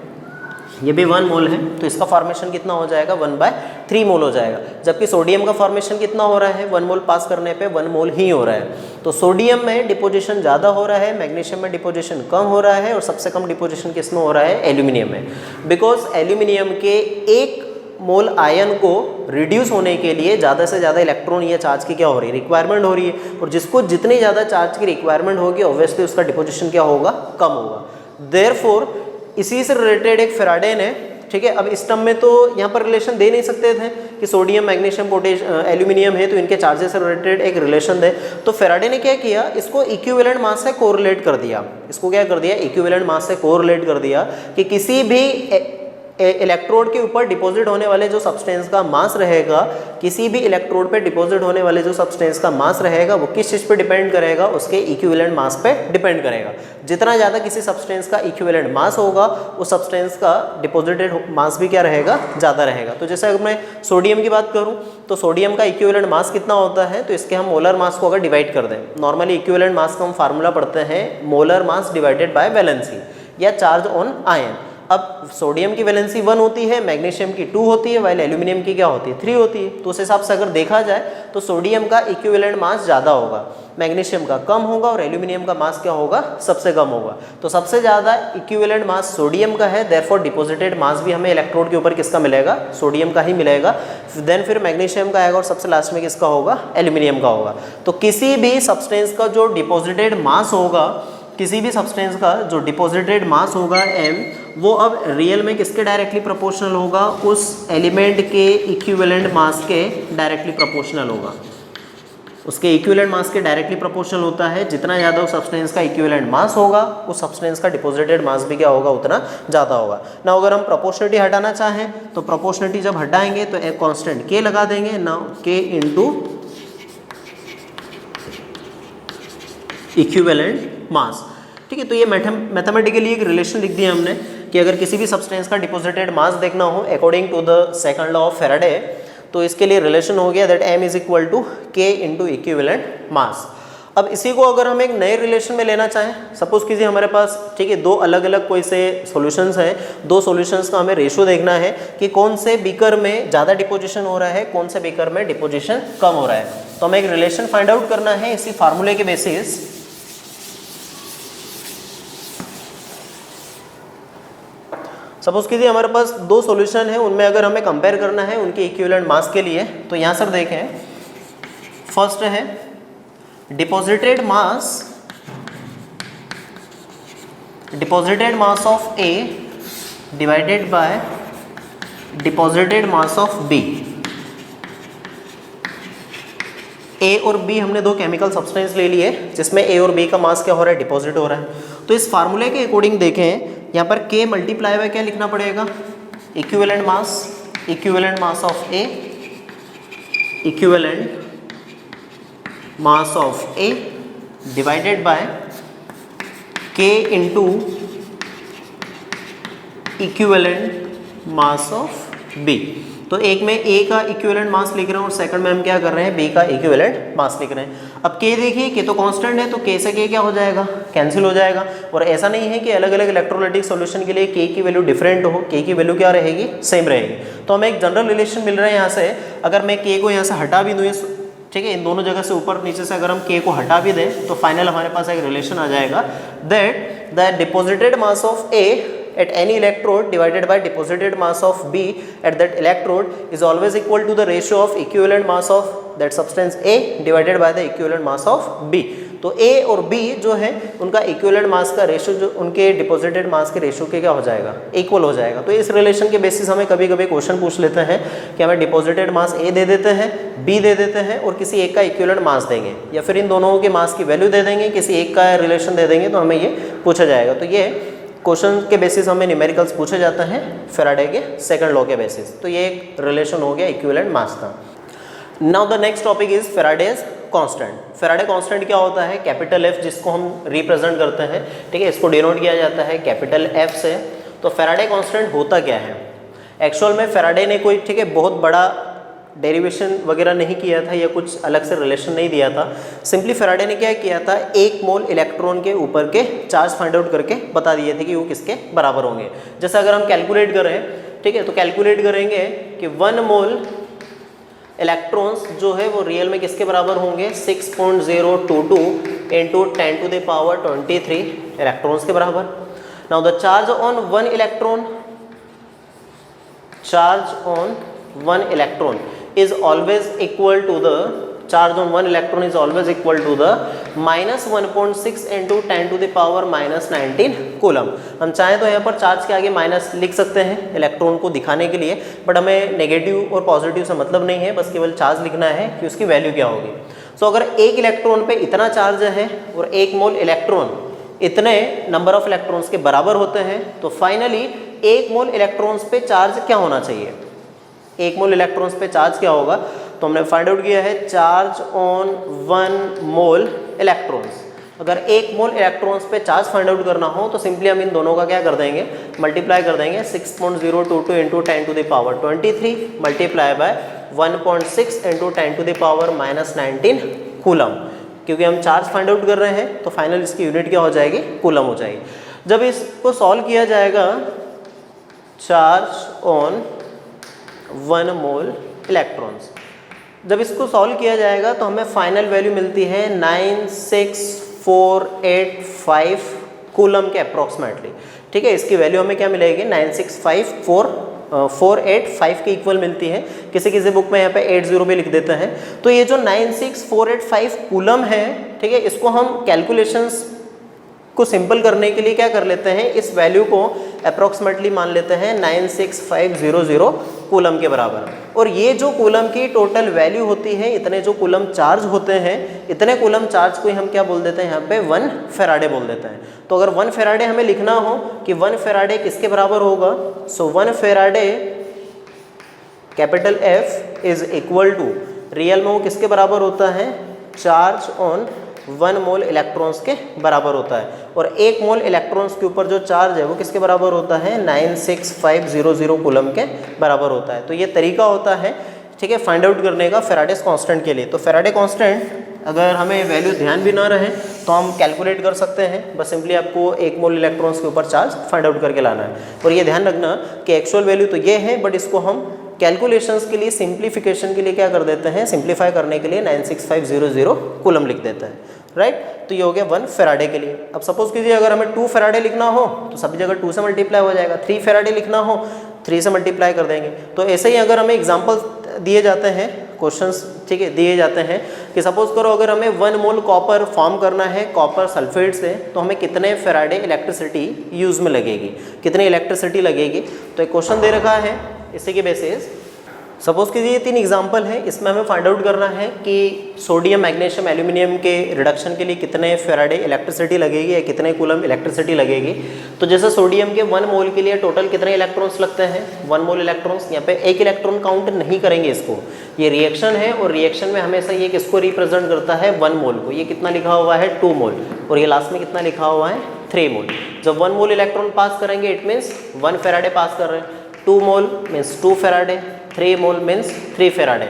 ये भी 1 मोल है तो इसका फॉर्मेशन कितना हो जाएगा, 1/3 मोल हो जाएगा। जबकि सोडियम का फॉर्मेशन कितना हो रहा है, 1 मोल पास करने पे 1 मोल ही हो रहा है। तो सोडियम में डिपोजिशन ज़्यादा हो रहा है, मैग्नीशियम में डिपोजिशन कम हो रहा है और सबसे कम डिपोजिशन किस में हो रहा है, एल्यूमिनियम में। बिकॉज एल्यूमिनियम के 1 मोल आयन को रिड्यूस होने के लिए ज़्यादा से ज़्यादा इलेक्ट्रॉन या चार्ज की क्या हो रही है, रिक्वायरमेंट हो रही है। और जिसको जितनी ज़्यादा चार्ज की रिक्वायरमेंट होगी ऑब्वियसली उसका डिपोजिशन क्या होगा, कम होगा। देयरफॉर इसी से रिलेटेड एक फेराडे ने, ठीक है, अब इस टर्म में तो यहाँ पर रिलेशन दे नहीं सकते थे कि सोडियम मैग्नीशियम एल्यूमिनियम है तो इनके चार्जेस से रिलेटेड एक रिलेशन दे। तो फेराडे ने क्या किया, इसको इक्विवेलेंट मास से कोरिलेट कर दिया। इसको क्या कर दिया, इक्विवेलेंट मास से कोरिलेट कर दिया कि किसी भी इलेक्ट्रोड के ऊपर डिपॉजिट होने वाले जो सब्सटेंस का मास रहेगा, किसी भी इलेक्ट्रोड पे डिपॉजिट होने वाले जो सब्सटेंस का मास रहेगा वो किस चीज़ पे डिपेंड करेगा, उसके इक्विवेलेंट मास पे डिपेंड करेगा। जितना ज़्यादा किसी सब्सटेंस का इक्विवेलेंट मास होगा उस सब्सटेंस का डिपॉजिटेड मास भी क्या रहेगा, ज़्यादा रहेगा। तो जैसे अगर मैं सोडियम की बात करूँ तो सोडियम का इक्विवेलेंट मास कितना होता है, तो इसके हम मोलर मास को अगर डिवाइड कर दें, नॉर्मली इक्विवेलेंट मास का हम फार्मूला पढ़ते हैं molar mass divided by valency या चार्ज ऑन आयन। अब सोडियम की वैलेंसी 1 होती है, मैग्नीशियम की 2 होती है, वाइल एल्यूमिनियम की क्या होती है, 3 होती है। तो उस हिसाब से अगर देखा जाए तो सोडियम का इक्विवेलेंट मास ज़्यादा होगा, मैग्नीशियम का कम होगा और एल्यूमिनियम का मास क्या होगा, सबसे कम होगा। तो सबसे ज़्यादा इक्विवेलेंट मास सोडियम का है, देयरफॉर डिपॉजिटेड मास भी हमें इलेक्ट्रोड के ऊपर किसका मिलेगा, सोडियम का ही मिलेगा। देन फिर मैग्नीशियम का आएगा और सबसे लास्ट में किसका होगा, एल्यूमिनियम का होगा। तो किसी भी सब्सटेंस का जो डिपॉजिटेड मास होगा, किसी भी सब्सटेंस का जो डिपॉजिटेड मास होगा m, वो अब रियल में किसके डायरेक्टली प्रोपोर्शनल होगा, उस एलिमेंट के इक्विवेलेंट मास के डायरेक्टली प्रोपोर्शनल होगा। उसके इक्विवेलेंट मास के डायरेक्टली प्रोपोर्शनल होता है। जितना ज़्यादा उस सब्सटेंस का इक्विवेलेंट मास होगा उस सब्सटेंस का डिपॉजिटेड मास भी क्या होगा, उतना ज़्यादा होगा ना। अगर हम प्रोपोर्शनलिटी हटाना चाहें तो प्रोपोर्शनलिटी जब हटाएंगे तो एक कांस्टेंट k लगा देंगे ना, k इंटू इक्विवेलेंट मास। ठीक है, तो ये मैथमेटिकली एक रिलेशन लिख दिया हमने कि अगर किसी भी सब्सटेंस का डिपॉजिटेड मास देखना हो according to the second law of Faraday तो इसके लिए रिलेशन हो गया that m is equal to k into equivalent mass. अब इसी को अगर हम एक नए रिलेशन में लेना चाहें, सपोज कीजिए हमारे पास, ठीक है, दो अलग अलग कोई से सॉल्यूशंस हैं, दो सॉल्यूशंस का हमें रेशो देखना है कि कौन से बीकर में ज़्यादा डिपोजिशन हो रहा है, कौन से बीकर में डिपोजिशन कम हो रहा है। तो हमें एक रिलेशन फाइंड आउट करना है इसी फार्मूले के बेसिस। सपोज कीजिए हमारे पास दो सॉल्यूशन है, उनमें अगर हमें कंपेयर करना है उनके इक्विवेलेंट मास के लिए, तो यहाँ सर देखें, फर्स्ट है deposited mass of A divided by deposited mass of B। A और B हमने दो केमिकल सब्सटेंस ले लिए जिसमें A और B का मास क्या हो रहा है, डिपॉजिट हो रहा है। तो इस फार्मूले के अकॉर्डिंग देखें, यहाँ पर K मल्टीप्लाई बाय क्या लिखना पड़ेगा, equivalent mass of A, equivalent mass of A divided by K into equivalent mass of B। तो एक में A का इक्विवेलेंट मास लिख रहे हैं और सेकंड में हम क्या कर रहे हैं, B का इक्विवेलेंट मास लिख रहे हैं। अब K देखिए, K तो कांस्टेंट है, तो K से K क्या हो जाएगा, कैंसिल हो जाएगा। और ऐसा नहीं है कि अलग अलग इलेक्ट्रोलाइटिक सॉल्यूशन के लिए K की वैल्यू डिफरेंट हो, K की वैल्यू क्या रहेगी, सेम रहेगी। तो हमें एक जनरल रिलेशन मिल रहा है यहाँ से। अगर मैं K को यहाँ से हटा भी दूँ, ठीक है, इन दोनों जगह से ऊपर नीचे से अगर हम K को हटा भी दें, तो फाइनल हमारे पास एक रिलेशन आ जाएगा that the deposited mass of A at any electrode divided by deposited mass of B at that electrode is always equal to the ratio of equivalent mass of that substance A divided by the equivalent mass of B। तो A और B जो है उनका इक्विवेलेंट मास का रेशो जो उनके डिपॉजिटेड मास के रेशो के क्या हो जाएगा, इक्वल हो जाएगा। तो इस रिलेशन के बेसिस हमें कभी कभी क्वेश्चन पूछ लेते हैं कि हमें डिपॉजिटेड मास A दे देते हैं, B दे देते हैं और किसी एक का इक्विवेलेंट मास देंगे, या फिर इन दोनों के मास की वैल्यू दे देंगे, किसी एक का रिलेशन दे देंगे, तो हमें ये पूछा जाएगा। तो ये क्वेश्चन के बेसिस हमें न्यूमेरिकल्स पूछे जाते हैं फैराडे के सेकंड लॉ के बेसिस। तो ये एक रिलेशन हो गया इक्विवेलेंट मास का। Now the next topic is Faraday's constant. Faraday constant क्या होता है, कैपिटल F जिसको हम रिप्रेजेंट करते हैं, ठीक है, इसको डिनोट किया जाता है कैपिटल F से। तो फैराडे कांस्टेंट होता क्या है, एक्चुअल में फैराडे ने कोई, ठीक है, बहुत बड़ा डेरिवेशन वगैरह नहीं किया था या कुछ अलग से रिलेशन नहीं दिया था। सिंपली फैराडे ने क्या किया था, एक मोल इलेक्ट्रॉन के ऊपर के चार्ज फाइंड आउट करके बता दिए थे कि वो किसके बराबर होंगे। जैसे अगर हम कैलकुलेट करें, ठीक है, तो कैलकुलेट करेंगे कि 1 मोल इलेक्ट्रॉन्स जो है वो रियल में किसके बराबर होंगे, 6.022 into 10 to the power 23 electrons के बराबर। Now the charge on 1 electron is always equal to the charge on one electron is always equal to the minus 1.6 into 10 to the power minus 19 coulomb. हम चाहें तो यहाँ पर चार्ज के आगे माइनस लिख सकते हैं इलेक्ट्रॉन को दिखाने के लिए, बट हमें नेगेटिव और पॉजिटिव से मतलब नहीं है, बस केवल चार्ज लिखना है कि उसकी वैल्यू क्या होगी। सो अगर एक इलेक्ट्रॉन पे इतना चार्ज है और एक मोल इलेक्ट्रॉन इतने नंबर ऑफ इलेक्ट्रॉन्स के बराबर होते हैं, तो फाइनली एक मोल इलेक्ट्रॉन्स पे चार्ज क्या होना चाहिए, एक मोल इलेक्ट्रॉन्स पे चार्ज क्या होगा, तो हमने फाइंड आउट किया है चार्ज ऑन 1 मोल इलेक्ट्रॉन्स। अगर एक मोल इलेक्ट्रॉन्स पे चार्ज फाइंड आउट करना हो तो सिंपली हम इन दोनों का क्या कर देंगे, मल्टीप्लाई कर देंगे। 6.022 into 10 to the power 23 multiply by 1.6 into 10 to the power minus 19 coulomb. क्योंकि हम चार्ज फाइंड आउट कर रहे हैं तो फाइनल इसकी यूनिट क्या हो जाएगी, कूलम हो जाएगी। जब इसको सॉल्व किया जाएगा, चार्ज ऑन 1 मोल इलेक्ट्रॉन्स, जब इसको सॉल्व किया जाएगा तो हमें फाइनल वैल्यू मिलती है 96485 कूलम के अप्रॉक्सीमेटली। ठीक है, इसकी वैल्यू हमें क्या मिलेगी, 965,485 के इक्वल मिलती है। किसी किसी बुक में यहाँ पे 80 भी लिख देते हैं। तो ये जो 96485 कूलम है, ठीक है, इसको हम कैलकुलेशंस को सिंपल करने के लिए क्या कर लेते हैं, इस वैल्यू को अप्रॉक्सीमेटली मान लेते हैं 96500 कूलम के बराबर। और ये जो कूलम की टोटल वैल्यू होती है, इतने जो कूलम चार्ज होते हैं, इतने कूलम चार्ज को ही हम क्या बोल देते हैं, यहाँ पे 1 फैराडे बोल देते हैं। तो अगर 1 फैराडे हमें लिखना हो कि 1 फैराडे किसके बराबर होगा, so 1 Faraday capital F is equal to, real में वो किसके बराबर होता है, चार्ज ऑन 1 मोल इलेक्ट्रॉन्स के बराबर होता है। और 1 मोल इलेक्ट्रॉन्स के ऊपर जो चार्ज है वो किसके बराबर होता है, 96500 कूलम के बराबर होता है। तो ये तरीका होता है, ठीक है, फाइंड आउट करने का फेराडेस कांस्टेंट के लिए। तो फेराडे कांस्टेंट अगर हमें वैल्यू ध्यान भी ना रहे तो हम कैलकुलेट कर सकते हैं, बस सिंपली आपको 1 मोल इलेक्ट्रॉन्स के ऊपर चार्ज फाइंड आउट करके लाना है। और ये ध्यान रखना कि एक्चुअल वैल्यू तो ये है, बट इसको हम कैलकुलेशंस के लिए, सिंप्लीफिकेशन के लिए क्या कर देते हैं, सिंप्लीफाई करने के लिए 96500 कूलम लिख देते हैं, राइट। तो ये हो गया 1 फेराडे के लिए। अब सपोज कीजिए अगर हमें 2 फेराडे लिखना हो तो सभी जगह 2 से मल्टीप्लाई हो जाएगा, 3 फेराडे लिखना हो 3 से मल्टीप्लाई कर देंगे। तो ऐसे ही अगर हमें एग्जाम्पल दिए जाते हैं, क्वेश्चंस, ठीक है, दिए जाते हैं कि सपोज करो अगर हमें 1 मोल कॉपर फॉर्म करना है कॉपर सल्फेट से, तो हमें कितने फेराडे इलेक्ट्रिसिटी यूज़ में लगेगी, कितनी इलेक्ट्रिसिटी लगेगी। तो एक क्वेश्चन दे रखा है, इसी के बेसिस सपोज कीजिए 3 एग्जाम्पल है, इसमें हमें फाइंड आउट करना है कि सोडियम, मैग्नीशियम, एल्यूमिनियम के रिडक्शन के लिए कितने फेराडे इलेक्ट्रिसिटी लगेगी या कितने कूलम इलेक्ट्रिसिटी लगेगी। तो जैसे सोडियम के 1 मोल के लिए टोटल कितने इलेक्ट्रॉन्स लगते हैं, 1 मोल इलेक्ट्रॉन्स। यहाँ पे एक इलेक्ट्रॉन काउंट नहीं करेंगे इसको, ये रिएक्शन है और रिएक्शन में हमेशा ये किसको रिप्रेजेंट करता है, 1 मोल को। ये कितना लिखा हुआ है, 2 मोल, और ये लास्ट में कितना लिखा हुआ है, 3 मोल। जब 1 मोल इलेक्ट्रॉन पास करेंगे इट मीन्स 1 फेराडे पास कर रहे हैं, 2 मोल मीन्स 2 फेराडे, 3 मोल मीन्स 3 फेराडे।